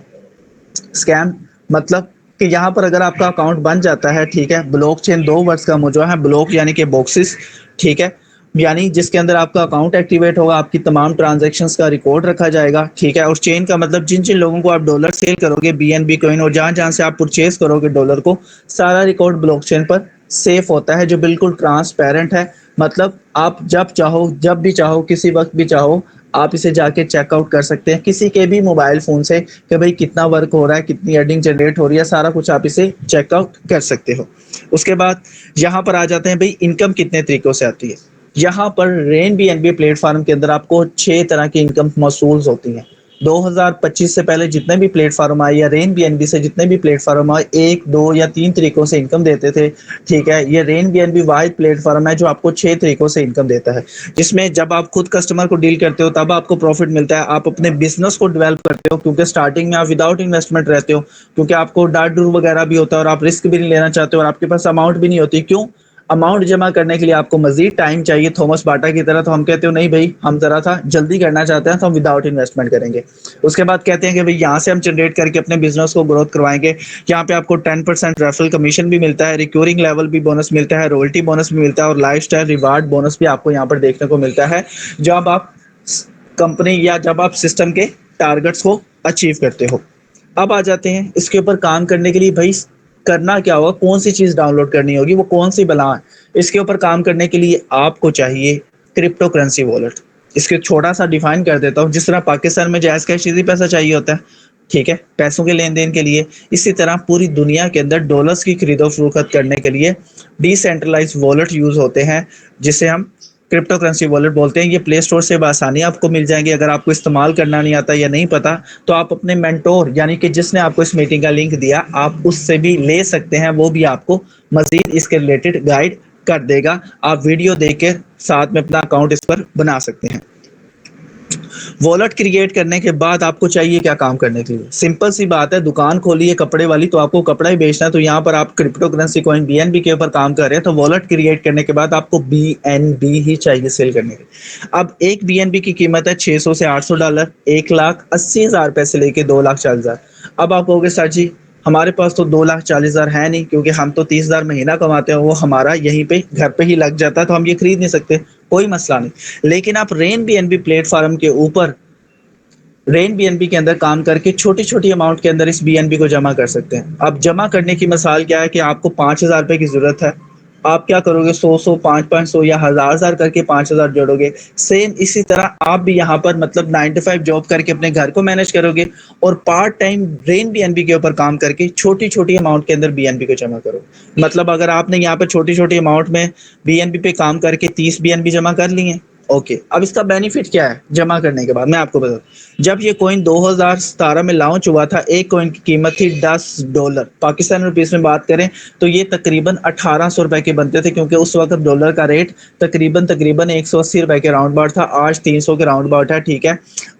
اسکیم مطلب کہ یہاں پر اگر آپ کا اکاؤنٹ بن جاتا ہے, ٹھیک ہے, بلاک چین 2 ورڈز کا مجموعہ ہے, بلاک یعنی کہ باکسز. ٹھیک ہے, یعنی جس کے اندر آپ کا اکاؤنٹ ایکٹیویٹ ہوگا, آپ کی تمام ٹرانزیکشنز کا ریکارڈ رکھا جائے گا. ٹھیک ہے, اور چین کا مطلب جن جن لوگوں کو آپ ڈالر سیل کرو گے, BNB کوئن, اور جہاں جہاں سے آپ پرچیز کرو گے ڈالر کو, سارا ریکارڈ بلاک چین پر سیف ہوتا ہے, جو بالکل ٹرانسپیرنٹ ہے. مطلب آپ جب چاہو, جب بھی چاہو, کسی وقت بھی چاہو, آپ اسے جا کے چیک آؤٹ کر سکتے ہیں کسی کے بھی موبائل فون سے کہ بھائی کتنا ورک ہو رہا ہے, کتنی ارننگ جنریٹ ہو رہی ہے, سارا کچھ آپ اسے چیک آؤٹ کر سکتے ہو. اس کے بعد یہاں پر آ جاتے ہیں بھائی انکم کتنے طریقوں سے آتی ہے. یہاں پر رین BNB پلیٹ فارم کے اندر آپ کو 6 طرح کی انکم موصول ہوتی ہیں. 2025 سے پہلے جتنے بھی پلیٹ فارم آئے, یا رین BNB سے جتنے بھی پلیٹ فارم آئے, 1, 2 یا 3 طریقوں سے انکم دیتے تھے. ٹھیک ہے, یہ رین BNB واحد پلیٹ فارم ہے جو آپ کو 6 طریقوں سے انکم دیتا ہے, جس میں جب آپ خود کسٹمر کو ڈیل کرتے ہو تب آپ کو پروفٹ ملتا ہے. آپ اپنے بزنس کو ڈیولپ کرتے ہو, کیونکہ اسٹارٹنگ میں آپ وداؤٹ انویسٹمنٹ رہتے ہو, کیونکہ آپ کو ڈار ڈور وغیرہ بھی ہوتا ہے, اور آپ رسک بھی نہیں لینا چاہتے, اور آپ کے پاس اماؤنٹ بھی نہیں ہوتی. کیوں؟ اماؤنٹ جمع کرنے کے لیے آپ کو مزید ٹائم چاہیے. تھامس باٹا کی طرح, تو ہم کہتے ہو نہیں بھائی, ہم ذرا تھا جلدی کرنا چاہتے ہیں, تو ہم وداؤٹ انویسٹمنٹ کریں گے. اس کے بعد کہتے ہیں کہ بھائی یہاں سے ہم جنریٹ کر کے اپنے بزنس کو گروتھ کروائیں گے. یہاں پہ آپ کو 10% ریفرل کمیشن بھی ملتا ہے, ریکورنگ لیول بھی بونس ملتا ہے, رولٹی بونس بھی ملتا ہے, اور لائف اسٹائل ریوارڈ بونس بھی آپ کو یہاں پر دیکھنے کو ملتا ہے, جب آپ کمپنی یا جب آپ سسٹم کے ٹارگٹس کو اچیو کرتے ہو. اب آ جاتے ہیں اس کے اوپر کام کرنے کے لیے بھائی کرنا کیا ہوگا, کون سی چیز ڈاؤن لوڈ کرنی ہوگی, وہ کون سی بلا ہے. اس کے اوپر کام کرنے کے لیے آپ کو چاہیے کرپٹو کرنسی والٹ. اس کے چھوٹا سا ڈیفائن کر دیتا ہوں, جس طرح پاکستان میں جائز کیش ایزی پیسہ چاہیے ہوتا ہے, ٹھیک ہے, پیسوں کے لین دین کے لیے, اسی طرح پوری دنیا کے اندر ڈالرز کی خرید و فروخت کرنے کے لیے ڈی سینٹرلائز والٹ یوز ہوتے ہیں, جسے ہم کرپٹو کرنسی والٹ بولتے ہیں. یہ پلے اسٹور سے بآسانی آپ کو مل جائیں گے. اگر آپ کو استعمال کرنا نہیں آتا یا نہیں پتا, تو آپ اپنے مینٹور یعنی کہ جس نے آپ کو اس میٹنگ کا لنک دیا, آپ اس سے بھی لے سکتے ہیں, وہ بھی آپ کو مزید اس کے ریلیٹڈ گائیڈ کر دے گا. آپ ویڈیو دیکھ کے ساتھ میں اپنا اکاؤنٹ اس پر بنا سکتے ہیں. والٹ کریٹ کرنے کے بعد آپ کو چاہیے کیا کام کرنے کے لیے, سمپل سی بات ہے, دکان کھولی ہے کپڑے والی, تو آپ کو کپڑا ہی بیچنا ہے, تو یہاں پر آپ کرپٹو کرنسی کوئن BNB کے اوپر کام کر رہے ہیں, تو والٹ کریٹ کرنے کے بعد آپ کو BNB ہی چاہیے سیل کرنے کے. اب ایک BNB کی قیمت ہے $600 سے $800, 1,80,000 سے لے کے 2,40,000. اب آپ کہو گے سر جی ہمارے پاس تو 2,40,000 ہے نہیں, کیونکہ ہم تو 30,000 مہینہ کماتے ہیں, وہ ہمارا یہیں پہ گھر پہ ہی لگ جاتا ہے, تو ہم یہ خرید نہیں سکتے. کوئی مسئلہ نہیں, لیکن آپ رین BNB پلیٹ فارم کے اوپر رین BNB کے اندر کام کر کے چھوٹی چھوٹی اماؤنٹ کے اندر اس BNB کو جمع کر سکتے ہیں. اب جمع کرنے کی مثال کیا ہے کہ آپ کو $5,000 کی ضرورت ہے, آپ کیا کرو گے, 100 500 یا 1,000 کر کے 5,000 جوڑو گے. سیم اسی طرح آپ بھی یہاں پر مطلب 9 to 5 جاب کر کے اپنے گھر کو مینج کرو گے, اور پارٹ ٹائم رین BNB کے اوپر کام کر کے چھوٹی چھوٹی اماؤنٹ کے اندر BNB کو جمع کرو. مطلب اگر آپ نے یہاں پر چھوٹی چھوٹی اماؤنٹ میں BNB پہ کام کر کے 30 BNB جمع کر لی ہیں, اوکے، اب اس کا بینیفٹ کیا ہے جمع کرنے کے بعد میں آپ کو بتا دوں. جب یہ کوئن 2017 میں لانچ ہوا تھا، ایک کوئن کی قیمت تھی $10. پاکستانی روپیز میں بات کریں تو یہ تقریباً 1800 روپے کے بنتے تھے، کیونکہ اس وقت ڈالر کا ریٹ تقریباً 180 روپے کے راؤنڈ باؤٹ تھا. آج 300 کے راؤنڈ باؤٹ ہے. ٹھیک ہے،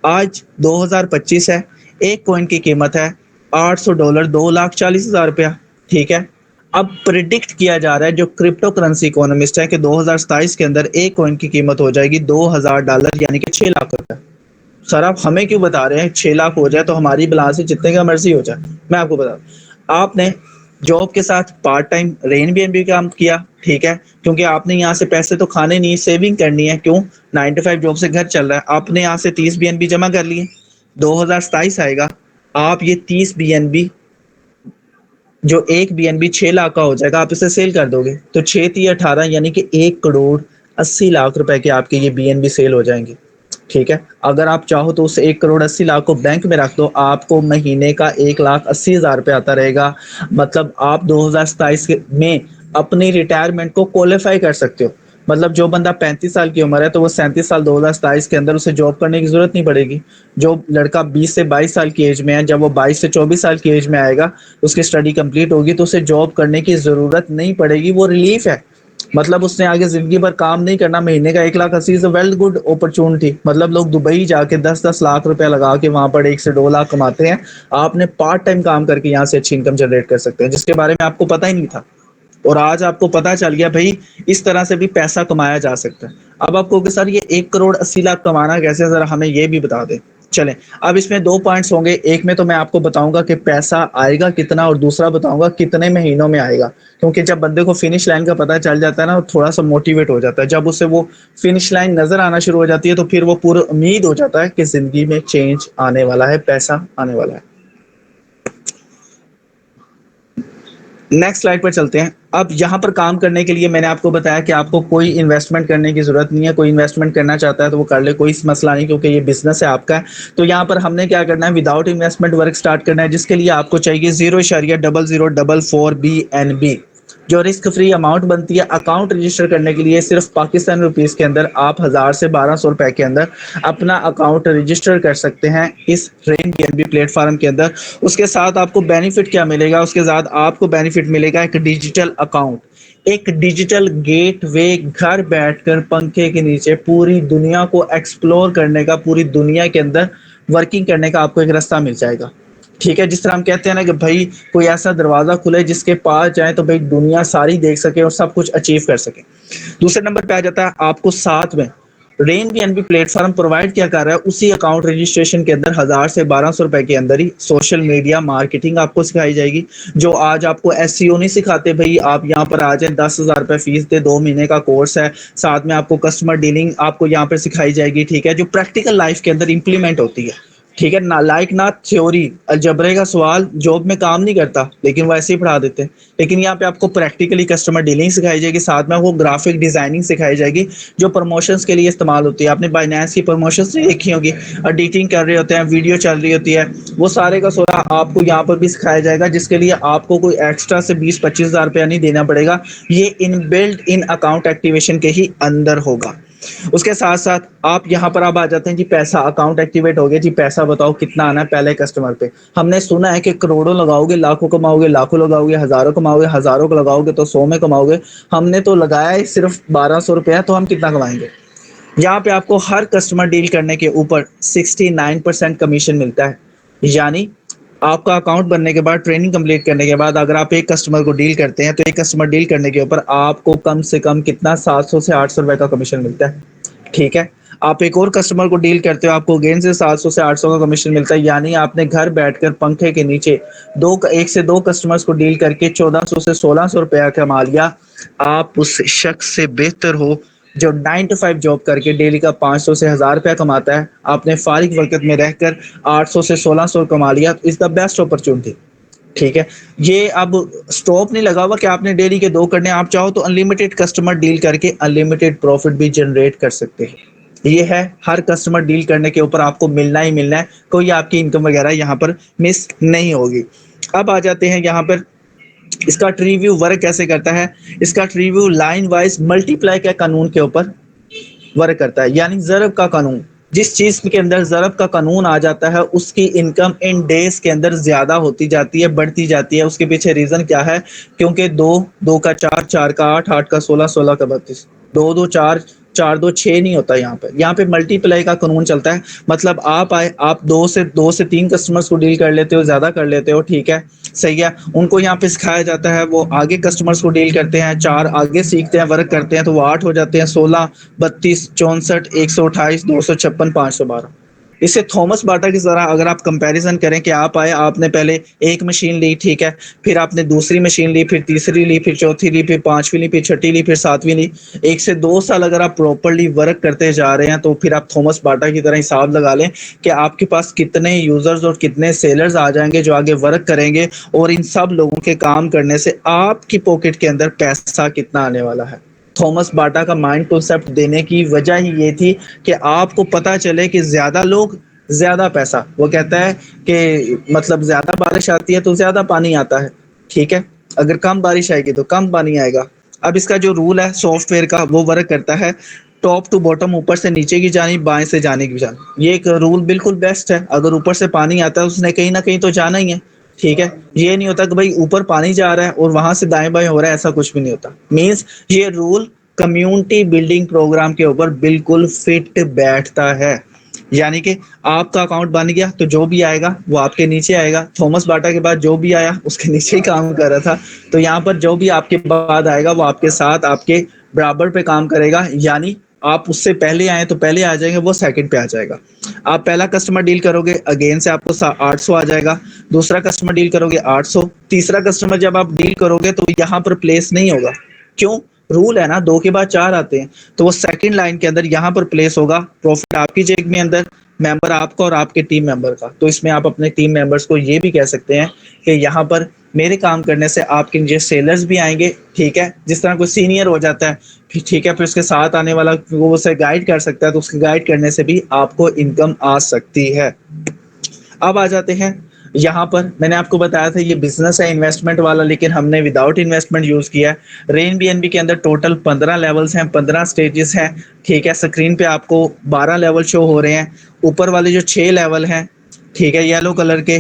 آج 2025 ہے، ایک کوئن کی قیمت ہے $800، 2,40,000 روپیہ. ٹھیک ہے، اب پریڈکٹ کیا جا رہا ہے جو کرپٹو کرنسی اکونومسٹ ہے کہ 2027 کے اندر ایک کوئن کی قیمت ہو جائے گی $2,000، یعنی کہ 6 لاکھ. سر آپ ہمیں کیوں بتا رہے ہیں 6 لاکھ ہو جائے تو ہماری بلانس سے جتنے کا مرضی ہو جائے؟ میں آپ کو بتا دوں، آپ نے جاب کے ساتھ part time rain B N B کام کیا. ٹھیک ہے، کیونکہ آپ نے یہاں سے پیسے تو کھانے نہیں، سیونگ کرنی ہے. کیوں؟ 9 to 5 جاب سے گھر چل رہا ہے. آپ نے یہاں سے 30 بی این بی جمع کر لیے. 2027 آئے گا، آپ یہ 30 بی این بی جو ایک بی این بی 6 لاکھ کا ہو جائے گا، آپ اسے سیل کر دو گے تو 6×18 یعنی کہ 1,80,00,000 روپے کے آپ کے یہ بی این بی سیل ہو جائیں گے. ٹھیک ہے، اگر آپ چاہو تو اس 1,80,00,000 کو بینک میں رکھ دو، آپ کو مہینے کا 1,80,000 روپے آتا رہے گا. مطلب آپ 2027 میں اپنی ریٹائرمنٹ کو کوالیفائی کر سکتے ہو. مطلب جو بندہ 35 سال کی عمر ہے تو وہ 37 سال 2027 کے اندر اسے جاب کرنے کی ضرورت نہیں پڑے گی. جو لڑکا 20 سے 22 سال کی ایج میں ہے، جب وہ 22 سے 24 سال کی ایج میں آئے گا، اس کی اسٹڈی کمپلیٹ ہوگی تو اسے جاب کرنے کی ضرورت نہیں پڑے گی. وہ ریلیف ہے. مطلب اس نے آگے زندگی بھر کام نہیں کرنا. مہینے کا 1,80,000 سے ویل گڈ اپرچونٹی. مطلب لوگ دبئی جا کے 10 لاکھ روپے لگا کے وہاں پر 1 سے 2 لاکھ کماتے ہیں. آپ نے پارٹ ٹائم کام کر کے یہاں سے اچھی انکم جنریٹ کر سکتے ہیں، جس کے بارے میں آپ کو پتا ہی نہیں تھا. اور آج آپ کو پتا چل گیا بھائی اس طرح سے بھی پیسہ کمایا جا سکتا ہے. اب آپ کو کہ سر یہ 1,80,00,000 کمانا کیسے، ذرا ہمیں یہ بھی بتا دیں. چلیں، اب اس میں 2 پوائنٹس ہوں گے. ایک میں تو میں آپ کو بتاؤں گا کہ پیسہ آئے گا کتنا، اور دوسرا بتاؤں گا کتنے مہینوں میں آئے گا. کیونکہ جب بندے کو فنش لائن کا پتہ چل جاتا ہے نا، تھوڑا سا موٹیویٹ ہو جاتا ہے. جب اسے وہ فنش لائن نظر آنا شروع ہو جاتی ہے تو پھر وہ پورا امید ہو جاتا ہے کہ زندگی میں چینج آنے والا ہے، پیسہ آنے والا ہے. نیکسٹ سلائڈ پر چلتے ہیں. اب یہاں پر کام کرنے کے لیے میں نے آپ کو بتایا کہ آپ کو کوئی انویسٹمنٹ کرنے کی ضرورت نہیں ہے. کوئی انویسٹمنٹ کرنا چاہتا ہے تو وہ کر لے، کوئی مسئلہ نہیں، کیونکہ یہ بزنس ہے آپ کا. تو یہاں پر ہم نے کیا کرنا ہے، وداؤٹ انویسٹمنٹ ورک سٹارٹ کرنا ہے، جس کے لیے آپ کو چاہیے 0.0044 BNB جو رسک فری اماؤنٹ بنتی ہے. اکاؤنٹ رجسٹر کرنے کے لیے صرف پاکستانی روپیز کے اندر آپ 1,000 سے 1,200 روپے کے اندر اپنا اکاؤنٹ رجسٹر کر سکتے ہیں اس rain B N B platform کے اندر. اس کے ساتھ آپ کو بینیفٹ کیا ملے گا؟ اس کے ساتھ آپ کو بینیفٹ ملے گا ایک ڈیجیٹل اکاؤنٹ، ایک ڈیجیٹل گیٹ وے. گھر بیٹھ کر پنکھے کے نیچے پوری دنیا کو ایکسپلور کرنے کا، پوری دنیا کے اندر ورکنگ کرنے کا آپ کو ایک راستہ مل جائے گا. ٹھیک ہے، جس طرح ہم کہتے ہیں نا کہ بھائی کوئی ایسا دروازہ کھلے جس کے پاس جائیں تو بھائی دنیا ساری دیکھ سکے اور سب کچھ اچیو کر سکے. دوسرے نمبر پہ آ جاتا ہے آپ کو ساتھ میں rain B N B platform provide کیا کر رہا ہے. اسی اکاؤنٹ رجسٹریشن کے اندر 1,000 سے 1,200 روپے کے اندر ہی سوشل میڈیا مارکیٹنگ آپ کو سکھائی جائے گی. جو آج آپ کو ایس سی او نہیں سکھاتے بھائی، آپ یہاں پر آ جائیں، 10,000 روپے فیس دے، 2 مہینے کا کورس ہے. ساتھ میں آپ کو کسٹمر ڈیلنگ آپ کو یہاں پر سکھائی جائے گی. ٹھیک ہے، جو پریکٹیکل لائف کے اندر امپلیمنٹ ہوتی ہے. ٹھیک ہے نا، لائک ناٹ تھیوری. الجبرے کا سوال جاب میں کام نہیں کرتا لیکن وہ ایسے ہی پڑھا دیتے ہیں. لیکن یہاں پہ آپ کو پریکٹیکلی کسٹمر ڈیلنگ سکھائی جائے گی. ساتھ میں وہ گرافک ڈیزائننگ سکھائی جائے گی جو پروموشنز کے لیے استعمال ہوتی ہے. آپ نے بائنانس کی پروموشنز نہیں دیکھی ہوگی، ایڈیٹنگ کر رہے ہوتے ہیں، ویڈیو چل رہی ہوتی ہے، وہ سارے کا سورا آپ کو یہاں پر بھی سکھایا جائے گا، جس کے لیے آپ کو کوئی ایکسٹرا سے 20-25 ہزار روپیہ نہیں دینا پڑے گا. یہ ان بلڈ ان اکاؤنٹ ایکٹیویشن کے ہی اندر ہوگا. اس کے ساتھ ساتھ آپ یہاں پر اب آ جاتے ہیں جی پیسہ. اکاؤنٹ ایکٹیویٹ ہو گیا جی، پیسہ بتاؤ کتنا آنا ہے پہلے کسٹمر پہ. ہم نے سنا ہے کہ کروڑوں لگاؤ گے لاکھوں کماؤ گے، لاکھوں لگاؤ گے ہزاروں کماؤ گے، ہزاروں کو لگاؤ گے تو 100 میں کماؤ گے. ہم نے تو لگایا ہے صرف 1,200 روپیہ، تو ہم کتنا کمائیں گے؟ یہاں پہ آپ کو ہر کسٹمر ڈیل کرنے کے اوپر 69% کمیشن ملتا ہے. یعنی آپ کا اکاؤنٹ بننے کے بعد، ٹریننگ کمپلیٹ کرنے کے بعد، اگر آپ ایک کسٹمر کو ڈیل کرتے ہیں تو ایک کسٹمر ڈیل کرنے کے اوپر آپ کو کم سے کم کتنا 700 سے 800 روپے کا کمیشن ملتا ہے. ٹھیک ہے، آپ ایک اور کسٹمر کو ڈیل کرتے ہو، آپ کو اگین سے 700 سے 800 کا کمیشن ملتا ہے. یعنی آپ نے گھر بیٹھ کر پنکھے کے نیچے ایک سے دو کسٹمرز کو ڈیل کر کے 1,400 سے 1,600 روپیہ کما لیا. آپ اس شخص سے بہتر ہو جو 9 to 5 جاب کر کے ڈیلی کا 500 سے 1,000 روپیہ کماتا ہے. آپ نے فارغ وقت میں رہ کر 800 سے 1,600 کما لیا. از دا بیسٹ اپرچونٹی. ٹھیک ہے، یہ اب سٹاپ نہیں لگا ہوا کہ آپ نے ڈیلی کے 2 کرنے. آپ چاہو تو انلمیٹڈ کسٹمر ڈیل کر کے انلمیٹڈ پروفٹ بھی جنریٹ کر سکتے ہیں. یہ ہے ہر کسٹمر ڈیل کرنے کے اوپر آپ کو ملنا ہی ملنا ہے، کوئی آپ کی انکم وغیرہ یہاں پر مس نہیں ہوگی. اب آ جاتے ہیں یہاں پر اس کا ٹری ویو ورک کیسے کرتا ہے. اس کا tree view line wise multiply کے قانون کے اوپر ورک کرتا ہے. یعنی ضرب کا قانون, جس چیز کے اندر ضرب کا قانون آ جاتا ہے اس کی انکم ان ڈیز کے اندر زیادہ ہوتی جاتی ہے, بڑھتی جاتی ہے. اس کے پیچھے ریزن کیا ہے؟ کیونکہ دو, دو کا چار, چار کا آٹھ, آٹھ کا سولہ, سولہ کا 32, دو دو چار, چار دو چھ نہیں ہوتا. یہاں پہ ملٹی پلائی کا قانون چلتا ہے. مطلب آپ آئے, آپ دو سے تین کسٹمرز کو ڈیل کر لیتے ہو, زیادہ کر لیتے ہو, ٹھیک ہے, صحیح ہے. ان کو یہاں پہ سکھایا جاتا ہے, وہ آگے کسٹمرز کو ڈیل کرتے ہیں, چار آگے سیکھتے ہیں, ورک کرتے ہیں, تو وہ 8 ہو جاتے ہیں, 16, 32, 64, 128, 256, 512. اس سے تھامس باٹا کی ذرا اگر آپ کمپیریزن کریں کہ آپ آئے, آپ نے پہلے ایک مشین لی, ٹھیک ہے, پھر آپ نے دوسری مشین لی, پھر تیسری لی, پھر چوتھی لی, پھر پانچویں لی, پھر چھٹی لی, پھر ساتویں لی. 1 سے 2 سال اگر آپ پراپرلی ورک کرتے جا رہے ہیں تو پھر آپ تھامس باٹا کی طرح حساب لگا لیں کہ آپ کے پاس کتنے یوزرز اور کتنے سیلرز آ جائیں گے جو آگے ورک کریں گے, اور ان سب لوگوں کے کام کرنے سے آپ کی پاکٹ کے اندر پیسہ کتنا آنے والا ہے. تھامس باٹا کا مائنڈ کنسپٹ دینے کی وجہ ہی یہ تھی کہ آپ کو پتا چلے کہ زیادہ لوگ زیادہ پیسہ. وہ کہتا ہے کہ مطلب زیادہ بارش آتی ہے تو زیادہ پانی آتا ہے, ٹھیک ہے, اگر کم بارش آئے گی تو کم پانی آئے گا. اب اس کا جو رول ہے سافٹ ویئر کا, وہ ورک کرتا ہے ٹاپ ٹو باٹم, اوپر سے نیچے کی جانب, بائیں سے جانے کی جانب. یہ ایک رول بالکل بیسٹ ہے. اگر اوپر سے پانی آتا ہے اس نے کہیں نہ کہیں تو جانا ہی ہے, ٹھیک ہے. یہ نہیں ہوتا کہ بھائی اوپر پانی جا رہا ہے اور وہاں سے دائیں بائیں ہو رہا ہے, ایسا کچھ بھی نہیں ہوتا. مینس یہ رول کمیونٹی بلڈنگ پروگرام کے اوپر بالکل فٹ بیٹھتا ہے. یعنی کہ آپ کا اکاؤنٹ بن گیا تو جو بھی آئے گا وہ آپ کے نیچے آئے گا. تھامس باٹا کے بعد جو بھی آیا اس کے نیچے ہی کام کر رہا تھا, تو یہاں پر جو بھی آپ کے بعد آئے گا وہ آپ کے ساتھ آپ کے برابر پہ کام کرے گا. یعنی آپ اس سے پہلے آئے تو پہلے آ جائیں گے, وہ سیکنڈ پہ آ جائے گا. آپ پہلا کسٹمر ڈیل کرو گے, اگین سے آپ کو 800 آ جائے گا. دوسرا کسٹمر ڈیل کرو گے 800. تیسرا کسٹمر جب آپ ڈیل کرو گے تو یہاں پر پلیس نہیں ہوگا. کیوں؟ رول ہے نا, 2 کے بعد 4 آتے ہیں, تو وہ سیکنڈ لائن کے اندر یہاں پر پلیس ہوگا. پروفٹ آپ کی جیب میں اندر, ممبر آپ کا اور آپ کے ٹیم ممبر کا. تو اس میں آپ اپنے ٹیم ممبرس کو یہ بھی کہہ سکتے ہیں کہ یہاں پر میرے کام کرنے سے آپ کے نیچے سیلرز بھی آئیں گے, ٹھیک ہے. جس طرح کوئی سینئر ہو جاتا ہے, ٹھیک ہے, پھر اس کے ساتھ آنے والا وہ اسے گائیڈ کر سکتا ہے, تو اس کے گائیڈ کرنے سے بھی آپ کو انکم آ سکتی ہے. اب آ جاتے ہیں یہاں پر, میں نے آپ کو بتایا تھا یہ بزنس ہے انویسٹمنٹ والا, لیکن ہم نے وداؤٹ انویسٹمنٹ یوز کیا ہے. رین بی این بی کے اندر ٹوٹل 15 لیولز ہیں, 15 سٹیجز ہیں, ٹھیک ہے. اسکرین پہ آپ کو 12 لیول شو ہو رہے ہیں. اوپر والے جو 6 لیول ہیں, ٹھیک ہے, یلو کلر کے,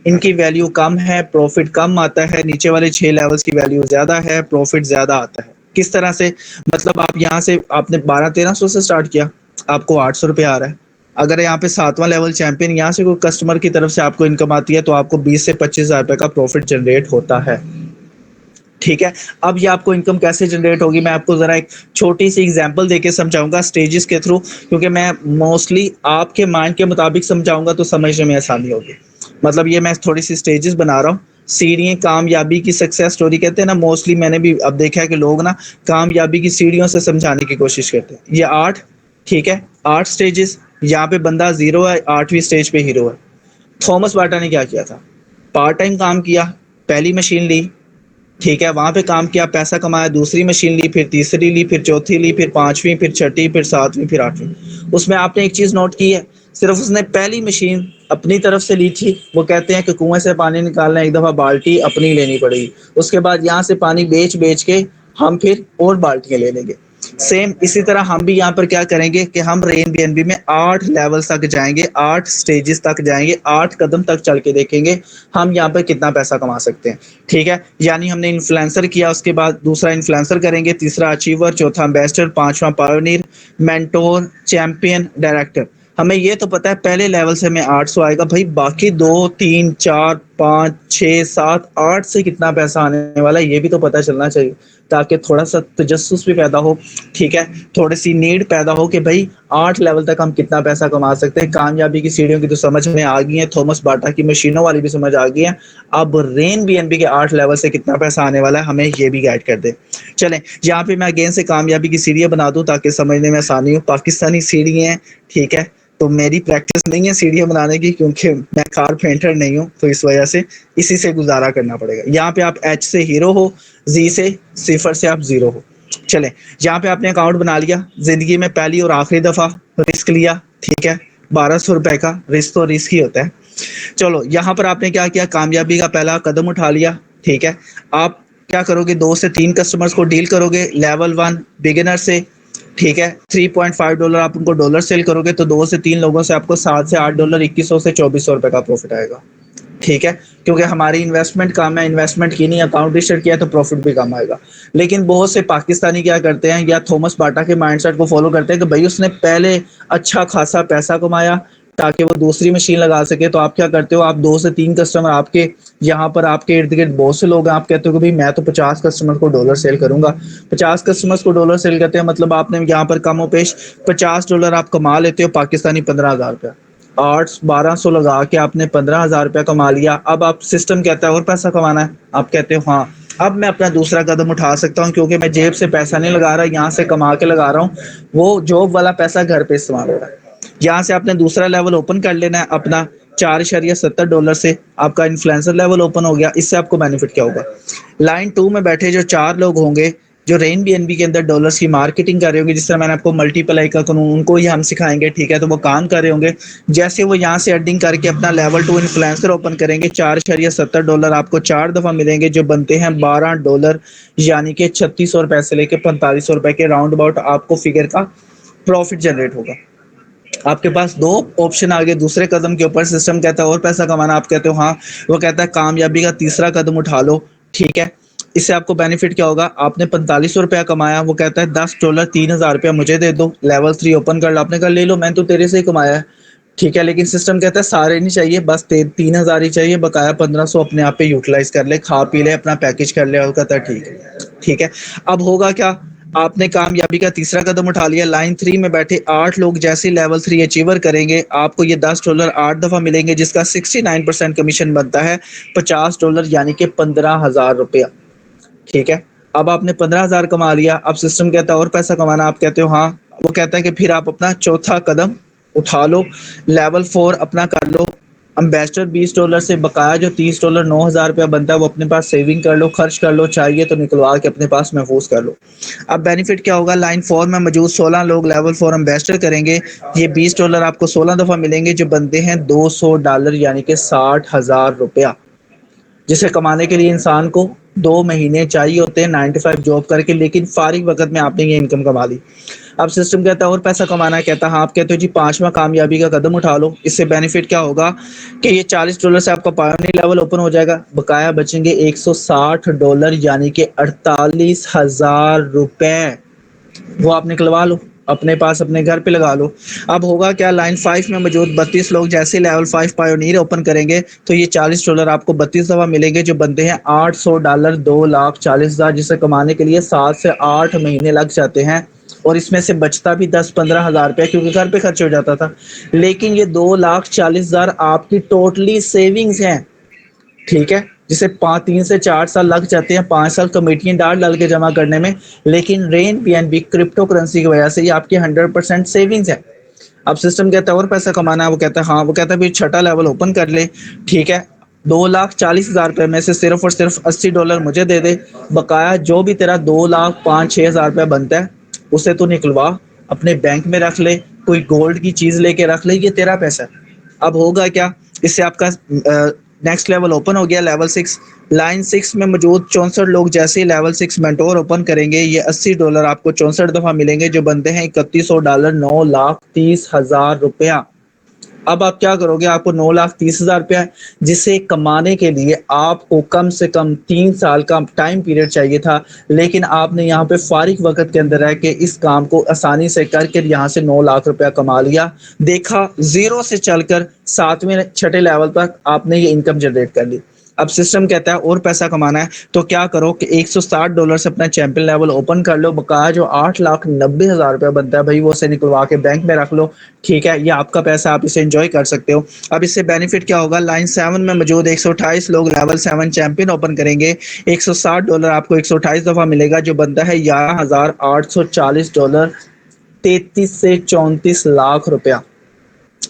ان کی ویلیو کم ہے, پروفٹ کم آتا ہے. نیچے والے 6 لیولز کی ویلیو زیادہ ہے, پروفٹ زیادہ آتا ہے. کس طرح سے؟ مطلب آپ یہاں سے آپ نے 1200-1300 سے سٹارٹ کیا, آپ کو 800 روپے آ رہا ہے. اگر یہاں پہ 7واں لیول چیمپئن, یہاں سے کوئی کسٹمر کی طرف سے آپ کو انکم آتی ہے تو آپ کو 20 سے 25 ہزار روپے کا پروفٹ جنریٹ ہوتا ہے, ٹھیک ہے. اب یہ آپ کو انکم کیسے جنریٹ ہوگی, میں آپ کو ذرا ایک چھوٹی سی ایگزامپل دے کے سمجھاؤں گا سٹیجز کے تھرو, کیونکہ میں موسٹلی آپ کے مائنڈ کے مطابق سمجھاؤں گا تو سمجھنے میں آسانی ہوگی. مطلب یہ میں تھوڑی سی سٹیجز بنا رہا ہوں. سیڑھیاں کامیابی کی سکسیس سٹوری کہتے ہیں نا, موسٹلی میں نے بھی اب دیکھا ہے کہ لوگ نا کامیابی کی سیڑھیوں سے سمجھانے کی کوشش کرتے ہیں. یہ 8, ٹھیک ہے, 8 سٹیجز. یہاں پہ بندہ 0 ہے, 8ویں سٹیج پہ ہیرو ہے. تھامس باٹا نے کیا کیا تھا, پارٹ ٹائم کام کیا, پہلی مشین لی, ٹھیک ہے, وہاں پہ کام کیا, پیسہ کمایا, دوسری مشین لی, پھر تیسری لی, پھر چوتھی لی, پھر پانچویں, پھر چھٹی, پھر ساتویں, پھر آٹھویں. اس میں آپ نے ایک چیز نوٹ کی ہے, صرف اس نے پہلی مشین اپنی طرف سے لی تھی. وہ کہتے ہیں کہ کنویں سے پانی نکالنا ایک دفعہ بالٹی اپنی لینی پڑے گی, اس کے بعد یہاں سے پانی بیچ کے ہم پھر اور بالٹیاں لے لیں گے. سیم اسی طرح ہم بھی یہاں پر کیا کریں گے کہ ہم رین بی این بی میں 8 لیول تک جائیں گے, 8 سٹیجز تک جائیں گے, 8 قدم تک چل کے دیکھیں گے ہم یہاں پر کتنا پیسہ کما سکتے ہیں, ٹھیک ہے. یعنی ہم نے انفلوئنسر کیا, اس کے بعد دوسرا انفلوئنسر کریں گے, تیسرا اچیور, چوتھا امبیسڈر, پانچواں پائونیر, مینٹور, چیمپئن, ڈائریکٹر. ہمیں یہ تو پتا ہے پہلے لیول سے ہمیں 800 آئے گا بھائی, باقی 2 3 4 5 6 7 8 سے کتنا پیسہ آنے والا ہے یہ بھی تو پتا چلنا چاہیے, تاکہ تھوڑا سا تجسس بھی پیدا ہو, ٹھیک ہے, تھوڑی سی نیڈ پیدا ہو کہ بھائی 8 لیول تک ہم کتنا پیسہ کما سکتے ہیں. کامیابی کی سیڑھیوں کی تو سمجھ میں آ گئی ہے, تھامس باٹا کی مشینوں والی بھی سمجھ آ گئی ہے. اب رین بی این بی کے 8 لیول سے کتنا پیسہ آنے والا ہے ہمیں یہ بھی گائڈ کر دے. چلیں یہاں پہ میں اگین سے کامیابی کی سیڑھیاں بنا دوں تاکہ سمجھنے میں آسانی ہو. پاکستانی سیڑھیاں ہیں, ٹھیک ہے, تو میری پریکٹس نہیں ہے سیڑھیاں بنانے کی, کیونکہ میں کارپینٹر نہیں ہوں, تو اس وجہ سے اسی سے گزارا کرنا پڑے گا. یہاں پہ آپ ایچ سے ہیرو ہو, زی سے صفر سے آپ 0 ہو. چلیں یہاں پہ آپ نے اکاؤنٹ بنا لیا, زندگی میں پہلی اور آخری دفعہ رسک لیا, ٹھیک ہے, 1200 روپے کا رسک تو رسک ہی ہوتا ہے. چلو یہاں پر آپ نے کیا کیا, کامیابی کا پہلا قدم اٹھا لیا, ٹھیک ہے. آپ کیا کرو گے, 2 سے 3 کسٹمرز کو ڈیل کرو گے, لیول 1 بگنر سے, ٹھیک ہے $3.5 آپ ان کو ڈالر سیل کرو گے تو 2 سے 3 لوگوں سے آپ کو $7 سے $8 $2100 کا پروفٹ آئے گا. ٹھیک ہے کیونکہ ہماری انویسٹمنٹ کم ہے, انویسٹمنٹ کی نہیں, اکاؤنٹ ریسٹ کیا تو پروفٹ بھی کم آئے گا. لیکن بہت سے پاکستانی کیا کرتے ہیں یا تھامس باٹا کے مائنڈ سیٹ کو فالو کرتے ہیں کہ بھائی اس نے پہلے اچھا خاصا پیسہ کمایا تاکہ وہ دوسری مشین لگا سکے. تو آپ کیا کرتے ہو, آپ 2 سے 3 کسٹمر آپ کے یہاں پر آپ کے ارد گرد بہت سے لوگ ہیں, آپ کہتے ہو کہ بھائی میں تو 50 کسٹمر کو ڈالر سیل کروں گا. 50 کسٹمر کو ڈالر سیل کرتے ہیں مطلب آپ نے یہاں پر کم و پیش $50 آپ کما لیتے ہو, پاکستانی $15,000. 800-1200 لگا کے آپ نے $15,000 کما لیا. اب آپ سسٹم کہتا ہے اور پیسہ کمانا ہے, آپ کہتے ہو ہاں اب میں اپنا دوسرا قدم اٹھا سکتا ہوں کیونکہ میں جیب سے پیسہ نہیں لگا رہا, یہاں سے کما کے لگا رہا ہوں, وہ جاب والا پیسہ گھر پہ استعمال ہو رہا ہے. یہاں سے آپ نے دوسرا لیول اوپن کر لینا ہے اپنا $4.70 سے, آپ کا انفلوئنسر لیول اوپن ہو گیا. اس سے آپ کو بینیفٹ کیا ہوگا, لائن 2 میں بیٹھے جو 4 لوگ ہوں گے جو رین بی این بی کے اندر ڈالرس کی مارکیٹنگ کر رہے ہوں گے, جس طرح میں نے آپ کو ملٹی پلائی کا قانون ان کو ہی ہم سکھائیں گے. ٹھیک ہے تو وہ کام کر رہے ہوں گے, جیسے وہ یہاں سے ایڈنگ کر کے اپنا لیول 2 انفلوئنسر اوپن کریں گے, $4.70 آپ کو 4 دفعہ ملیں گے جو بنتے ہیں $12, یعنی کہ $3600 سے لے کے $4500 کے راؤنڈ اباؤٹ آپ کو فگر کا پروفٹ جنریٹ ہوگا. آپ کے پاس 2 آپشن آگے دوسرے قدم کے اوپر. سسٹم کہتا ہے اور پیسہ کمانا, آپ کہتے ہو ہاں, وہ کہتا ہے کامیابی کا تیسرا قدم اٹھا لو. ٹھیک ہے اس سے آپ کو بینیفٹ کیا ہوگا, آپ نے $4500 کمایا, وہ کہتا ہے $10 $3000 مجھے دے دو, لیول 3 اوپن کر لو. آپ نے کہا لے لو میں تو تیرے سے ہی کمایا ہے. ٹھیک ہے لیکن سسٹم کہتا ہے سارے نہیں چاہیے, بس 3000 ہی چاہیے, بقایا 1500 اپنے آپ پہ یوٹیلائز کر لے, کھا پی لے, اپنا پیکج کر لے. اور کہتا ہے ٹھیک ہے. ٹھیک ہے اب ہوگا کیا, آپ نے کامیابی کا تیسرا قدم اٹھا لیا. لائن 3 میں بیٹھے 8 لوگ جیسے لیول 3 اچیور کریں گے, آپ کو یہ $10 8 دفعہ ملیں گے, جس کا 69% کمیشن بنتا ہے $50 یعنی کہ $15,000. ٹھیک ہے اب آپ نے 15,000 کما لیا. اب سسٹم کہتا ہے اور پیسہ کمانا, آپ کہتے ہو ہاں, وہ کہتا ہے کہ پھر آپ اپنا چوتھا قدم اٹھا لو, لیول 4 اپنا کر لو. امبیسڈر $20 سے بقایا جو $30 $9,000 بنتا ہے وہ اپنے پاس سیونگ کر لو, خرچ کر لو, چاہیے تو نکلوا کے اپنے پاس محفوظ کر لو. اب بینیفٹ کیا ہوگا, لائن 4 میں موجود 16 لوگ لیول 4 امبیسڈر کریں گے, یہ $20 آپ کو 16 دفعہ ملیں گے جو بنتے ہیں $200 یعنی کہ $60,000, جسے کمانے کے لیے انسان کو 2 مہینے چاہیے ہوتے ہیں 9 to 5 جاب کر کے, لیکن فارغ وقت میں آپ نے یہ انکم کما لی. اب سسٹم کہتا ہے اور پیسہ کمانا ہے, کہتا ہے ہاں, آپ کہتے ہو جی 5واں کامیابی کا قدم اٹھا لو. اس سے بینیفٹ کیا ہوگا کہ یہ $40 سے آپ کا پانی لیول اوپن ہو جائے گا, بقایا بچیں گے $160 یعنی کہ $48,000. وہ آپ نکلوا لو اپنے پاس, اپنے گھر پہ لگا لو. اب ہوگا کیا, لائن 5 میں موجود 32 لوگ جیسے لیول 5 پایونیر اوپن کریں گے تو یہ $40 آپ کو 32 دفعہ ملیں گے جو بنتے ہیں $800 2,40,000, جسے کمانے کے لیے 7 سے 8 مہینے لگ جاتے ہیں. اور اس میں سے بچتا بھی 10-15 ہزار روپے کیونکہ گھر پہ خرچ ہو جاتا تھا. لیکن یہ 2,40,000 آپ کی ٹوٹلی سیونگز ہیں. ٹھیک ہے جسے 3 سے 4 سال لگ جاتے ہیں, 5 سال کمیٹیاں ڈال کے جمع کرنے میں, لیکن rain B N B cryptocurrency کی وجہ سے یہ آپ کی 100% سیونگز ہے. اب سسٹم کہتا ہے اور پیسہ کمانا ہے, وہ کہتا ہے ہاں, وہ کہتا ہے پھر چھٹا لیول اوپن کر لے. ٹھیک ہے $2,40,000 میں سے صرف اور صرف $80 مجھے دے دے, بقایا جو بھی تیرا 2,05,000-6,000 روپے بنتا ہے اسے تو نکلوا, اپنے بینک میں رکھ لے, کوئی گولڈ کی چیز لے کے رکھ لے, یہ تیرا پیسہ. اب ہوگا کیا, اس سے آپ کا نیکسٹ لیول اوپن ہو گیا, لیول 6. لائن 6 میں موجود 64 لوگ جیسے لیول 6 مینٹور اوپن کریں گے, یہ $80 آپ کو 64 دفعہ ملیں گے جو بنتے ہیں $3100 $9,30,000. اب آپ کیا کرو گے, آپ کو $9,30,000 جسے کمانے کے لیے آپ کو کم سے کم 3 سال کا ٹائم پیریڈ چاہیے تھا, لیکن آپ نے یہاں پہ فارغ وقت کے اندر رہ کے اس کام کو آسانی سے کر کے یہاں سے $9,00,000 کما لیا. دیکھا زیرو سے چل کر 7ویں 6ٹھے لیول تک آپ نے یہ انکم جنریٹ کر لی. اب سسٹم کہتا ہے اور پیسہ کمانا ہے تو کیا کرو کہ $160 سے اپنا چیمپئن لیول اوپن کر لو, بقایا جو $8,90,000 بنتا ہے بھائی وہ اسے نکلوا کے بینک میں رکھ لو. ٹھیک ہے یہ آپ کا پیسہ, آپ اسے انجوائے کر سکتے ہو. اب اس سے بینیفٹ کیا ہوگا, لائن 7 میں موجود 128 لوگ لیول 7 چیمپئن اوپن کریں گے, $160 آپ کو 128 دفعہ ملے گا جو بنتا ہے $11,840, 33 سے 34 لاکھ,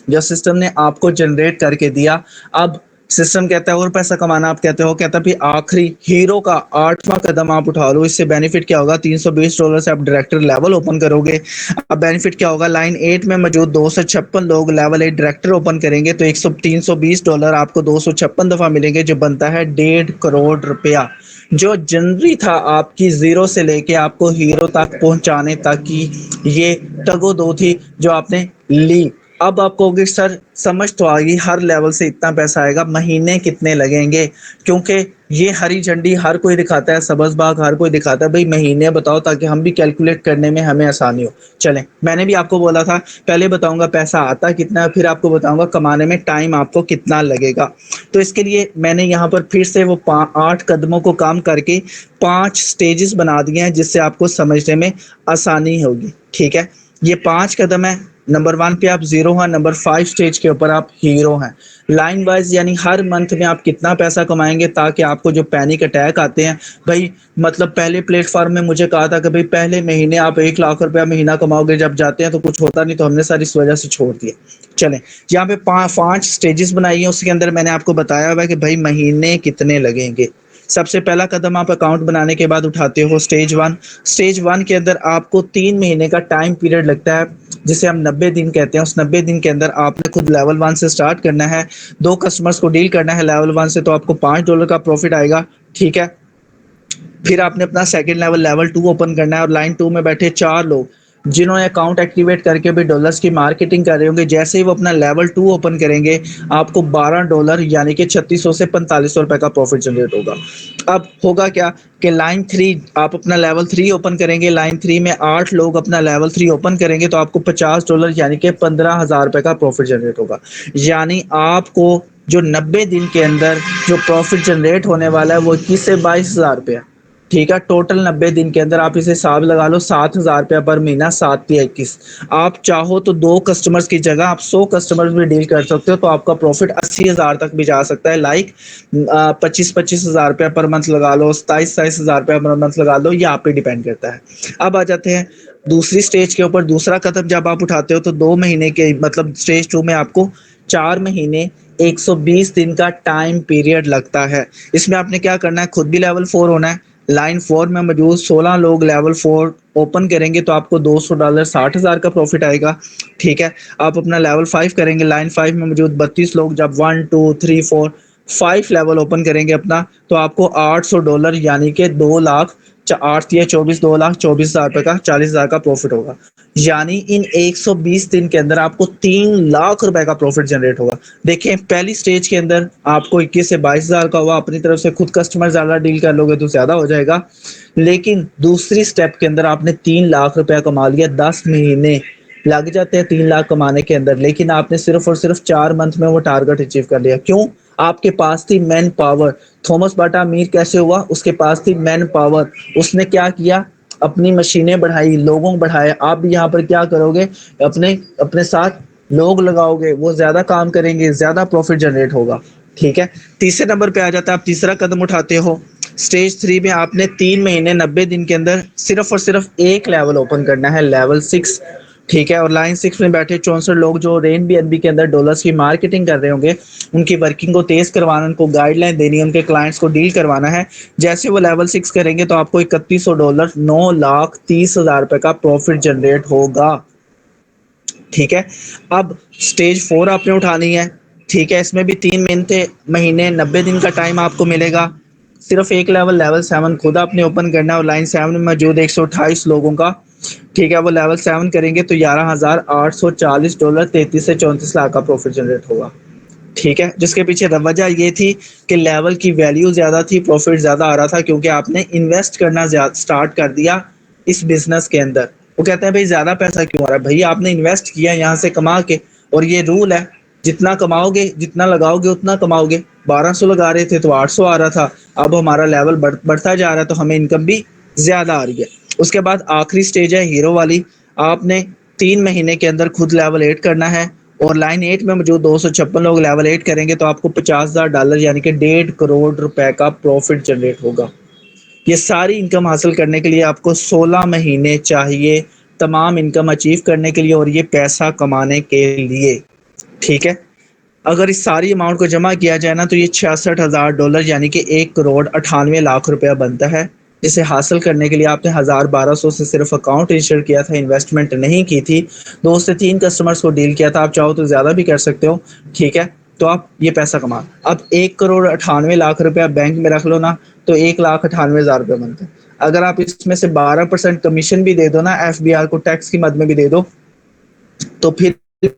جو سسٹم نے آپ کو جنریٹ کر کے دیا. اب سسٹم کہتا ہے اور پیسہ کمانا, آپ کہتے ہو, کہتا ہے آخری ہیرو کا 8واں قدم آپ اٹھا لو. اس سے بینیفٹ کیا ہوگا, $320 سے آپ ڈائریکٹر لیول اوپن کرو گے. اب بینیفٹ کیا ہوگا, لائن 8 میں موجود 256 لوگ لیول 8 ڈائریکٹر اوپن کریں گے تو $320 آپ کو 256 دفعہ ملیں گے جو بنتا ہے $1.5 کروڑ. جو جنری تھا آپ کی زیرو سے لے کے آپ کو ہیرو تک پہنچانے تک کی یہ ٹگو دو تھی جو آپ نے لی. اب آپ کو سر سمجھ تو آ گئی ہر لیول سے اتنا پیسہ آئے گا, مہینے کتنے لگیں گے, کیونکہ یہ ہری جھنڈی ہر کوئی دکھاتا ہے, سبز باغ ہر کوئی دکھاتا ہے, بھائی مہینے بتاؤ تاکہ ہم بھی کیلکولیٹ کرنے میں ہمیں آسانی ہو. چلیں, میں نے بھی آپ کو بولا تھا پہلے بتاؤں گا پیسہ آتا کتنا ہے, پھر آپ کو بتاؤں گا کمانے میں ٹائم آپ کو کتنا لگے گا. تو اس کے لیے میں نے یہاں پر پھر سے وہ 8 قدموں کو کام کر کے 5 سٹیجز بنا دیے ہیں جس سے آپ کو سمجھنے میں آسانی ہوگی. ٹھیک ہے, یہ 5 قدم ہے. نمبر 1 پہ آپ زیرو ہیں, نمبر 5 سٹیج کے اوپر آپ ہیرو ہیں. لائن وائز یعنی ہر منتھ میں آپ کتنا پیسہ کمائیں گے تاکہ آپ کو جو پینک اٹیک آتے ہیں, بھائی مطلب پہلے پلیٹ فارم میں مجھے کہا تھا کہ بھائی پہلے مہینے آپ 1 لاکھ روپیہ مہینہ کماؤ گے, جب جاتے ہیں تو کچھ ہوتا نہیں, تو ہم نے ساری اس وجہ سے چھوڑ دیا. چلیں, یہاں پہ 5 سٹیجز بنائی ہیں, اس کے اندر میں نے آپ کو بتایا ہوا ہے کہ بھائی مہینے کتنے لگیں گے. سب سے پہلا قدم آپ اکاؤنٹ بنانے کے بعد اٹھاتے ہو سٹیج 1. سٹیج 1 کے اندر آپ کو 3 مہینے کا ٹائم پیریڈ لگتا ہے جسے ہم 90 دن کہتے ہیں. اس 90 دن کے اندر آپ نے خود لیول 1 سے سٹارٹ کرنا ہے, 2 کسٹمرز کو ڈیل کرنا ہے لیول 1 سے, تو آپ کو $5 کا پروفٹ آئے گا. ٹھیک ہے, پھر آپ نے اپنا سیکنڈ لیول لیول 2 اوپن کرنا ہے, اور لائن 2 میں بیٹھے 4 لوگ جنہوں نے اکاؤنٹ ایکٹیویٹ کر کے بھی ڈالرز کی مارکیٹنگ کر رہے ہوں گے, جیسے ہی وہ اپنا لیول 2 اوپن کریں گے آپ کو $12 یعنی کہ 3600 سے 4500 روپے کا پروفٹ جنریٹ ہوگا. اب ہوگا کیا کہ لائن 3 آپ اپنا لیول 3 اوپن کریں گے, لائن 3 میں 8 لوگ اپنا لیول 3 اوپن کریں گے, تو آپ کو $50 یعنی کہ 15,000 روپے کا پروفٹ جنریٹ ہوگا. یعنی آپ کو جو 90 دن کے اندر جو پروفٹ جنریٹ ہونے والا ہے وہ 21 سے 22,000 روپیہ. ٹھیک ہے, ٹوٹل 90 دن کے اندر آپ اسے حساب لگا لو, 7,000 روپیہ پر مہینہ, 7×21. آپ چاہو تو 2 کسٹمرز کی جگہ آپ 100 کسٹمرز بھی ڈیل کر سکتے ہو, تو آپ کا پروفٹ 80,000 تک بھی جا سکتا ہے. لائک 25,000 روپیہ پر منتھ لگا لو, 27,000 روپیہ پر منتھ لگا لو, یہ آپ پہ ڈیپینڈ کرتا ہے. اب آ جاتے ہیں دوسری سٹیج کے اوپر. دوسرا قدم جب آپ اٹھاتے ہو تو 2 مہینے کے مطلب سٹیج 2 میں آپ کو 4 مہینے 120 دن کا ٹائم پیریڈ لگتا ہے. اس میں آپ نے کیا کرنا ہے, خود بھی لیول 4 ہونا ہے. لائن 4 میں موجود 16 لوگ لیول 4 اوپن کریں گے, تو آپ کو $200 60,000 کا پروفٹ آئے گا. ٹھیک ہے, آپ اپنا لیول 5 کریں گے, لائن 5 میں موجود 32 لوگ جب 1 2 3 4 5 لیول اوپن کریں گے اپنا, تو آپ کو $800 یعنی کہ 2 لاکھ 8 یا 24 2,24,000 روپے کا 40,000 کا پروفٹ ہوگا. یعنی ان 120 دن کے اندر آپ کو 3 لاکھ روپے کا پروفٹ جنریٹ ہوگا. دیکھیں پہلی سٹیج کے اندر آپ کو 21 سے 22,000 کا ہوا, اپنی طرف سے خود کسٹمر زیادہ ڈیل کر لو گے تو زیادہ ہو جائے گا. لیکن دوسری سٹیپ کے اندر آپ نے 3 لاکھ روپیہ کما لیا. 10 مہینے لگ جاتے ہیں 3 لاکھ کمانے کے اندر, لیکن آپ نے صرف اور صرف 4 منتھ میں وہ ٹارگٹ اچیو کر لیا. کیوں؟ آپ کے پاس تھی مین پاور. تھامس باٹا امیر کیسے ہوا؟ اس کے پاس تھی مین پاور. اس نے کیا کیا, اپنی مشینیں بڑھائی, لوگوں بڑھائے. آپ بھی یہاں پر کیا کرو گے, اپنے ساتھ لوگ لگاؤ گے, وہ زیادہ کام کریں گے, زیادہ پروفٹ جنریٹ ہوگا. ٹھیک ہے, تیسرے نمبر پہ آ جاتا ہے, آپ تیسرا قدم اٹھاتے ہو. سٹیج 3 میں آپ نے 3 مہینے 90 دن کے اندر صرف اور صرف ایک لیول اوپن کرنا ہے, لیول 6. ٹھیک ہے, اور لائن 6 میں بیٹھے 64 لوگ جو رین بی این بی کے اندر ڈالرز کی مارکیٹنگ کر رہے ہوں گے, ان کی ورکنگ کو تیز کروانا, ان کو گائیڈ لائن دینی ہے, ان کے کلائنٹس کو ڈیل کروانا ہے. جیسے وہ لیول 6 کریں گے تو آپ کو $3,100 9,30,000 روپے کا پروفٹ جنریٹ ہوگا. ٹھیک ہے, اب سٹیج 4 آپ نے اٹھانی ہے. ٹھیک ہے, اس میں بھی 3 مہینے 90 دن کا ٹائم آپ کو ملے گا. صرف ایک لیول 7 خود آپ نے اوپن کرنا ہے, اور لائن 7 میں موجود 128 لوگوں کا. ٹھیک ہے, وہ لیول 7 کریں گے تو $11,840 33 سے 34 لاکھ کا پروفٹ جنریٹ ہوگا. ٹھیک ہے, جس کے پیچھے وجہ یہ تھی کہ لیول کی ویلیو زیادہ تھی, پروفٹ زیادہ آ رہا تھا, کیونکہ آپ نے انویسٹ کرنا سٹارٹ کر دیا اس بزنس کے اندر. وہ کہتے ہیں بھائی زیادہ پیسہ کیوں آ رہا ہے, بھائی آپ نے انویسٹ کیا یہاں سے کما کے, اور یہ رول ہے جتنا کماؤ گے جتنا لگاؤ گے اتنا کماؤ گے. 1,200 لگا رہے تھے تو 800 آ رہا تھا, اب ہمارا لیول بڑھتا جا رہا ہے تو ہمیں انکم بھی زیادہ آ رہی ہے. اس کے بعد آخری سٹیج ہے ہیرو والی. آپ نے 3 مہینے کے اندر خود لیول 8 کرنا ہے, اور لائن 8 میں جو 256 لوگ لیول 8 کریں گے تو آپ کو $50,000 یعنی کہ $1.5 crore کا پروفٹ جنریٹ ہوگا. یہ ساری انکم حاصل کرنے کے لیے آپ کو 16 مہینے چاہیے, تمام انکم اچیو کرنے کے لیے اور یہ پیسہ کمانے کے لیے. ٹھیک ہے, اگر اس ساری اماؤنٹ کو جمع کیا جائے نا تو یہ $66,000 یعنی کہ $1,98,00,000 روپیہ بنتا ہے. جسے حاصل کرنے کے لیے آپ نے 1,200 سے صرف اکاؤنٹ انسٹال کیا تھا, انویسٹمنٹ نہیں کی تھی, 2 سے 3 کسٹمرز کو ڈیل کیا تھا. آپ چاہو تو زیادہ بھی کر سکتے ہو. ٹھیک ہے, تو آپ یہ پیسہ کما, اب $1,98,00,000 روپیہ بینک میں رکھ لو نا, تو 1,98,000 روپے بنتے ہیں. اگر آپ اس میں سے 12% کمیشن بھی دے دو نا FBR کو ٹیکس کی مد میں بھی دے دو, تو پھر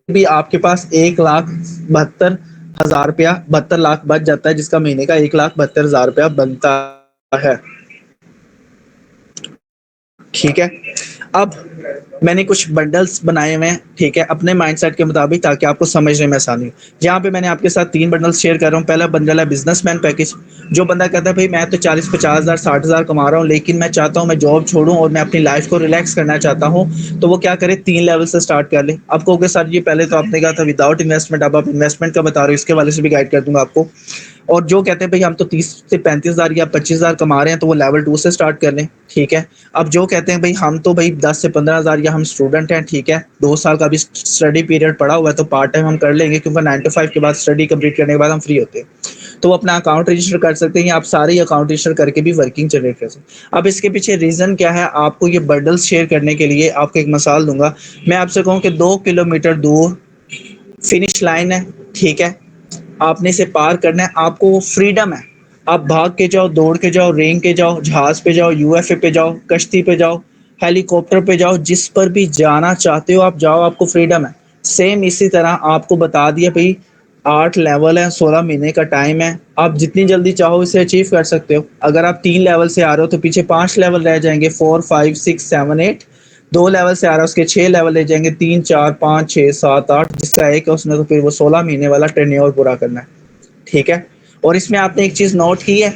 بھی آپ کے پاس 1,72,000 روپیہ 72 لاکھ بچ جاتا ہے, جس کا مہینے کا 1,72,000 روپیہ بنتا ہے. ٹھیک ہے. اب میں نے کچھ بنڈلز بنائے ہوئے ہیں, ٹھیک ہے, اپنے مائنڈ سیٹ کے مطابق, تاکہ آپ کو سمجھنے میں آسانی ہو. جہاں پہ میں نے آپ کے ساتھ 3 بنڈل شیئر کر رہا ہوں. پہلا بنڈل ہے بزنس مین پیکج. جو بندہ کہتا ہے بھائی میں تو 40-50 ہزار 60 ہزار کما رہا ہوں, لیکن میں چاہتا ہوں میں جاب چھوڑوں اور میں اپنی لائف کو ریلیکس کرنا چاہتا ہوں, تو وہ کیا کرے, 3 لیول سے اسٹارٹ کر لے. آپ کو سر یہ پہلے تو آپ نے کہا تھا وداؤٹ انویسٹمنٹ, اب آپ انویسٹمنٹ کا بتا رہے ہو, اس کے والے سے بھی گائڈ کر دوں گا آپ کو. اور جو کہتے ہیں بھائی ہم تو 30 سے 35 ہزار یا 25 ہزار کما رہے ہیں, تو وہ لیول 2 سے اسٹارٹ کر لیں. ٹھیک ہے. اب جو کہتے ہیں بھائی ہم تو بھائی 10 سے 15 ہزار, یا ہم اسٹوڈنٹ ہیں, ٹھیک ہے, 2 سال کا بھی اسٹڈی پیریڈ پڑا ہوا ہے, تو پارٹ ٹائم ہم کر لیں گے, کیونکہ 9 to 5 کے بعد اسٹڈی کمپلیٹ کرنے کے بعد ہم فری ہوتے ہیں, تو وہ اپنا اکاؤنٹ رجسٹر کر سکتے ہیں, یا آپ سارے اکاؤنٹ رجسٹر کر کے بھی ورکنگ جنریٹ کر سکتے ہیں. اب اس کے پیچھے ریزن کیا ہے, آپ کو یہ بنڈلز شیئر کرنے کے لیے آپ کو ایک مثال دوں گا. میں آپ سے کہوں کہ 2 کلومیٹر دور فنش لائن ہے, ٹھیک ہے, آپ نے اسے پار کرنا ہے, آپ کو وہ فریڈم ہے, آپ بھاگ کے جاؤ, دوڑ کے جاؤ, رینگ کے جاؤ, جہاز پہ جاؤ, UFA پہ جاؤ, کشتی پہ جاؤ, ہیلی کاپٹر پہ جاؤ, جس پر بھی جانا چاہتے ہو آپ جاؤ, آپ کو فریڈم ہے. سیم اسی طرح آپ کو بتا دیا بھائی 8 لیول ہے, 16 مہینے کا ٹائم ہے, آپ جتنی جلدی چاہو اسے اچیو کر سکتے ہو. اگر آپ 3 لیول سے آ رہے ہو تو پیچھے 5 لیول رہ جائیں گے, 4 5 6 7 8. 2 لیول سے آ رہا ہے, اس کے 6 لیول لے جائیں گے, 3 4 5 6 7 8, جس کا ایک ہے اس نے تو پھر وہ 16 مہینے والا ٹرینیور پورا کرنا ہے. ٹھیک ہے. اور اس میں آپ نے ایک چیز نوٹ کی ہے,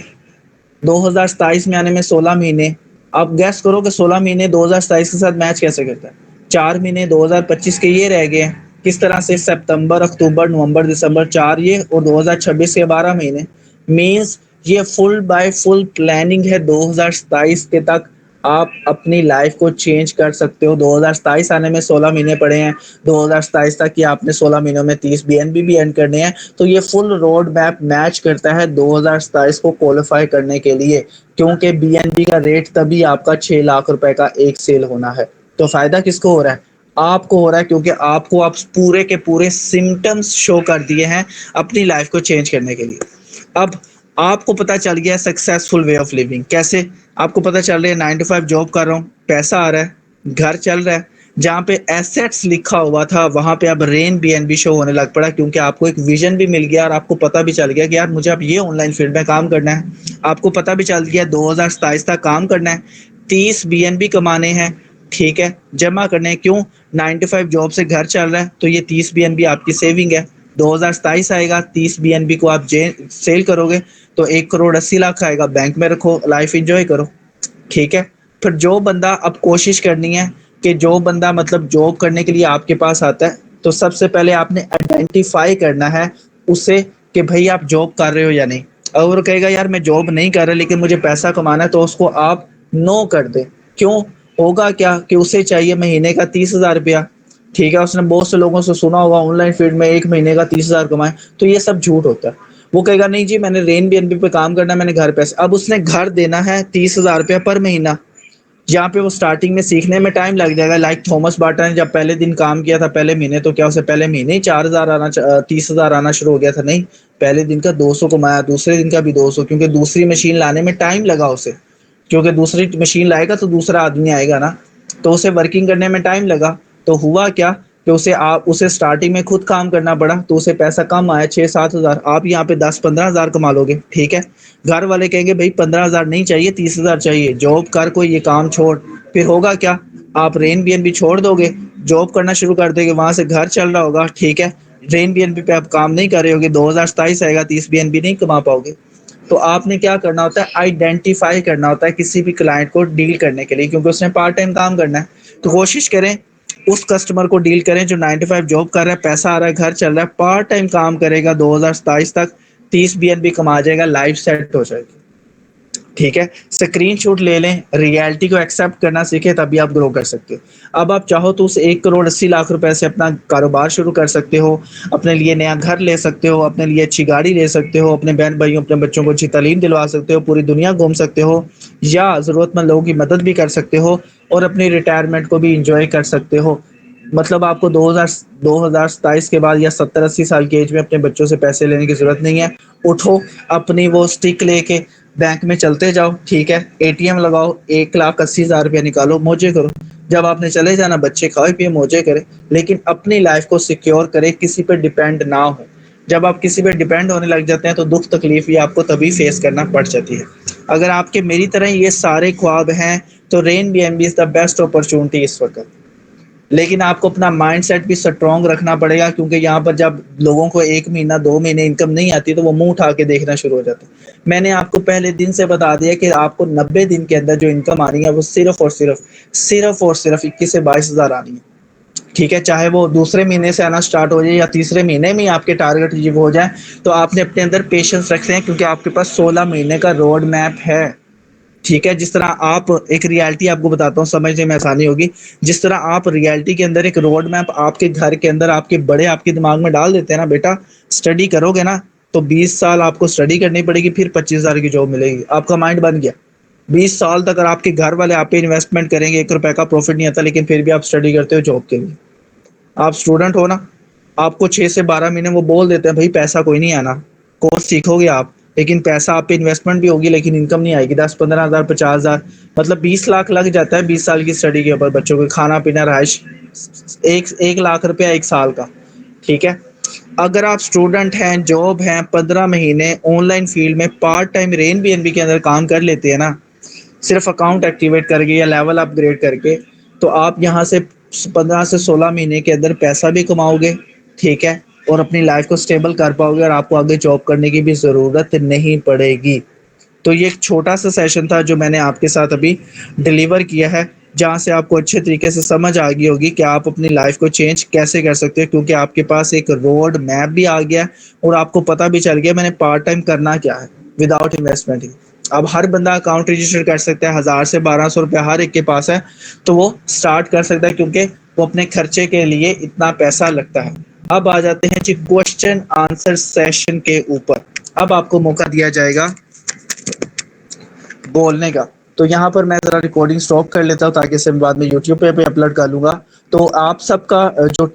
2027 میں آنے میں 16 مہینے, آپ گیس کرو کہ 16 مہینے 2027 کے ساتھ میچ کیسے کرتا ہے. 4 مہینے 2025 کے یہ رہ گئے ہیں, کس طرح سے, سپتمبر, اکتوبر, نومبر, دسمبر, 4 یہ, اور 2026 کے 12 مہینے. مینس یہ فل بائی فل پلاننگ ہے, 2027 کے تک آپ اپنی لائف کو چینج کر سکتے ہو. 2027 آنے میں 16 مہینے پڑے ہیں, 2027 تک کہ آپ نے 16 مہینوں میں 30 BNB بھی ارن کرنے ہیں. تو یہ فل روڈ میپ میچ کرتا ہے 2027 کو کوالیفائی کرنے کے لیے, کیونکہ BNB کا ریٹ تبھی آپ کا 6 لاکھ روپے کا ایک سیل ہونا ہے. تو فائدہ کس کو ہو رہا ہے, آپ کو ہو رہا ہے, کیونکہ آپ کو آپ پورے کے پورے سمٹمز شو کر دیے ہیں اپنی لائف کو چینج کرنے کے لیے. اب آپ کو پتا چل گیا سکسیسفل وے آف لیونگ کیسے, آپ کو پتا چل رہا ہے 9 to 5 جاب کر رہا ہوں, پیسہ آ رہا ہے, گھر چل رہا ہے, جہاں پہ ایسیٹس لکھا ہوا تھا وہاں پہ اب رین BNB شو ہونے لگ پڑا, کیونکہ آپ کو ایک ویژن بھی مل گیا, اور آپ کو پتا بھی چل گیا کہ یار مجھے اب یہ آن لائن فیلڈ میں کام کرنا ہے. آپ کو پتا بھی چل گیا 2027 تک کام کرنا ہے, 30 BNB کمانے ہیں, ٹھیک ہے, جمع کرنے ہیں. کیوں, 9 to 5 جاب سے گھر چل رہا ہے, تو یہ 30 BNB آپ کی سیونگ ہے. 2027 آئے گا, 30 BNB کو آپ سیل کرو گے, تو 1,80,00,000 آئے گا, بینک میں رکھو, لائف انجوائے کرو. ٹھیک ہے. پھر جو بندہ اب کوشش کرنی ہے کہ جو بندہ مطلب جاب کرنے کے لیے آپ کے پاس آتا ہے, تو سب سے پہلے آپ نے آئیڈینٹیفائی کرنا ہے اسے کہ بھائی آپ جاب کر رہے ہو یا نہیں. اور وہ کہے گا یار میں جاب نہیں کر رہا لیکن مجھے پیسہ کمانا ہے, تو اس کو آپ نو کر دیں. کیوں, ہوگا کیا کہ اسے چاہیے مہینے کا 30,000 روپیہ. ٹھیک ہے, اس نے بہت سے لوگوں سے سنا ہوگا آن لائن فیلڈ میں ایک مہینے کا 30,000 کمائے, تو یہ سب جھوٹ ہوتا ہے. وہ کہے گا نہیں جی میں نے رین BNB پہ کام کرنا ہے, میں نے گھر پیسے, اب اس نے گھر دینا ہے 30,000 روپیہ پر مہینہ. جہاں پہ وہ اسٹارٹنگ میں سیکھنے میں ٹائم لگ جائے گا, لائک تھامس باٹا نے جب پہلے دن کام کیا تھا پہلے مہینے, تو کیا اسے پہلے مہینے ہی 4,000 آنا 30,000 آنا شروع ہو گیا تھا؟ نہیں, پہلے دن کا 200 کمایا, دوسرے دن کا بھی 200, کیونکہ دوسری مشین لانے میں ٹائم لگا اسے, کیونکہ دوسری مشین لائے گا تو دوسرا آدمی آئے گا نا, تو اسے ورکنگ کرنے میں ٹائم لگا. تو ہوا کیا کہ اسے اسٹارٹنگ میں خود کام کرنا پڑا, تو اسے پیسہ کم آیا 6-7 ہزار. آپ یہاں پہ 10-15 ہزار کما لو گے. ٹھیک ہے. گھر والے کہیں گے بھائی 15 ہزار نہیں چاہیے, 30,000 چاہیے, جاب کر کوئی یہ کام چھوڑ. پھر ہوگا کیا, آپ رین BNB چھوڑ دو گے, جاب کرنا شروع کر دیں گے, وہاں سے گھر چل رہا ہوگا. ٹھیک ہے. رین BNB پہ آپ کام نہیں کر رہے ہوگے, 2027 آئے گا, 30 BNB نہیں کما پاؤ گے. تو آپ نے کیا کرنا ہوتا ہے, آئیڈینٹیفائی کرنا ہوتا ہے کسی بھی کلائنٹ کو ڈیل کرنے کے لیے, کیونکہ اس نے پارٹ ٹائم کام کرنا ہے. تو کوشش کریں اس کسٹمر کو ڈیل کریں جو 9 to 5 جاب کر رہا ہے, پیسہ آ رہا ہے, گھر چل رہا ہے, پارٹ ٹائم کام کرے گا, 2027 تک 30 BNB کما جائے گا, لائف سیٹ ہو جائے گی. ٹھیک ہے. اسکرین شاٹ لے لیں, ریئلٹی کو ایکسپٹ کرنا سیکھیں, تبھی آپ گرو کر سکتے ہو. اب آپ چاہو تو اس 1,80,00,000 روپے سے اپنا کاروبار شروع کر سکتے ہو, اپنے لیے نیا گھر لے سکتے ہو, اپنے لیے اچھی گاڑی لے سکتے ہو, اپنے بہن بھائیوں اپنے بچوں کو اچھی تعلیم دلوا سکتے ہو, پوری دنیا گھوم سکتے ہو, یا ضرورت مند لوگوں کی مدد بھی کر سکتے ہو, اور اپنی ریٹائرمنٹ کو بھی انجوائے کر سکتے ہو. مطلب آپ کو 2027 کے بعد یا 70-80 سال کی ایج میں اپنے بچوں سے پیسے لینے کی ضرورت نہیں ہے. اٹھو اپنی وہ اسٹک لے کے بینک میں چلتے جاؤ، ٹھیک ہے، اے ٹی ایم لگاؤ، 1,80,000 روپیہ نکالو، موجے کرو، جب آپ نے چلے جانا بچے کھائے پیے موجے کرے، لیکن اپنی لائف کو سیکیور کرے، کسی پہ ڈیپینڈ نہ ہو۔ جب آپ کسی پہ ڈیپینڈ ہونے لگ جاتے ہیں تو دکھ تکلیف بھی آپ کو تبھی فیس کرنا پڑ جاتی ہے۔ اگر آپ کے میری طرح یہ سارے خواب ہیں تو rain B N B is the best opportunity اس وقت۔ لیکن آپ کو اپنا مائنڈ سیٹ بھی اسٹرانگ رکھنا پڑے گا، کیونکہ یہاں پر جب لوگوں کو 1 مہینہ 2 مہینے انکم نہیں آتی تو وہ منہ اٹھا کے دیکھنا شروع ہو جاتا ہے۔ میں نے آپ کو پہلے دن سے بتا دیا کہ آپ کو 90 دن کے اندر جو انکم آنی ہے وہ صرف 21 سے 22 ہزار آنی ہے، ٹھیک ہے، چاہے وہ دوسرے مہینے سے آنا سٹارٹ ہو جائے یا تیسرے مہینے میں آپ کے ٹارگیٹ اچیو ہو جائے، تو آپ نے اپنے اندر پیشنس رکھتے ہیں، کیونکہ آپ کے پاس 16 مہینے کا روڈ میپ ہے، ٹھیک ہے۔ جس طرح آپ ایک ریالٹی آپ کو بتاتا ہوں، سمجھنے میں آسانی ہوگی، جس طرح آپ ریالٹی کے اندر ایک روڈ میپ آپ کے گھر کے اندر آپ کے بڑے آپ کے دماغ میں ڈال دیتے ہیں نا، بیٹا اسٹڈی کرو گے نا تو 20 سال آپ کو اسٹڈی کرنی پڑے گی، پھر 25 ہزار کی جاب ملے گی، آپ کا مائنڈ بن گیا۔ 20 سال تک اگر آپ کے گھر والے آپ پہ انویسٹمنٹ کریں گے، 1 روپے کا پروفٹ نہیں آتا، لیکن پھر بھی آپ اسٹڈی کرتے ہو جاب کے لیے۔ آپ اسٹوڈنٹ ہو نا، آپ کو 6 سے 12 مہینے وہ بول دیتے ہیں بھائی پیسہ کوئی نہیں آنا، کورس سیکھو گے آپ، لیکن پیسہ آپ پہ انویسٹمنٹ بھی ہوگی لیکن انکم نہیں آئے گی، 10-15 ہزار 50 ہزار، مطلب 20 لاکھ لگ جاتا ہے 20 سال کی اسٹڈی کے اوپر، بچوں کو کھانا پینا رہائش، 1 لاکھ روپیہ 1 سال کا، ٹھیک ہے۔ اگر آپ اسٹوڈنٹ ہیں، جاب ہیں، 15 مہینے آن لائن فیلڈ میں part time rain B N B کے اندر کام کر لیتے ہیں نا، صرف اکاؤنٹ ایکٹیویٹ کر کے یا لیول اپ گریڈ کر کے، تو آپ یہاں سے 15 سے 16 مہینے کے اندر پیسہ بھی کماؤ گے، ٹھیک ہے، اور اپنی لائف کو سٹیبل کر پاؤ گے، اور آپ کو آگے جاب کرنے کی بھی ضرورت نہیں پڑے گی۔ تو یہ ایک چھوٹا سا سیشن تھا جو میں نے آپ کے ساتھ ابھی ڈیلیور کیا ہے، جہاں سے آپ کو اچھے طریقے سے سمجھ آ گئی ہوگی کہ آپ اپنی لائف کو چینج کیسے کر سکتے ہیں، کیونکہ آپ کے پاس ایک روڈ میپ بھی آ گیا اور آپ کو پتہ بھی چل گیا میں نے پارٹ ٹائم کرنا کیا ہے وداؤٹ انویسٹمنٹ ہی۔ اب ہر بندہ اکاؤنٹ رجسٹر کر سکتا ہے، 1,000 سے 1,200 روپیہ ہر ایک کے پاس ہے، تو وہ سٹارٹ کر سکتا ہے، کیونکہ وہ اپنے خرچے کے لیے اتنا پیسہ لگتا ہے۔ اب آ جاتے ہیں جی کوشچن آنسر سیشن کے اوپر، اب آپ کو موقع دیا جائے گا بولنے کا۔ تو یہاں پر میں ذرا ریکارڈنگ سٹاپ کر لیتا ہوں تاکہ اسے بعد میں یوٹیوب پہ اپلوڈ کر لوں گا۔ تو آپ سب کا جو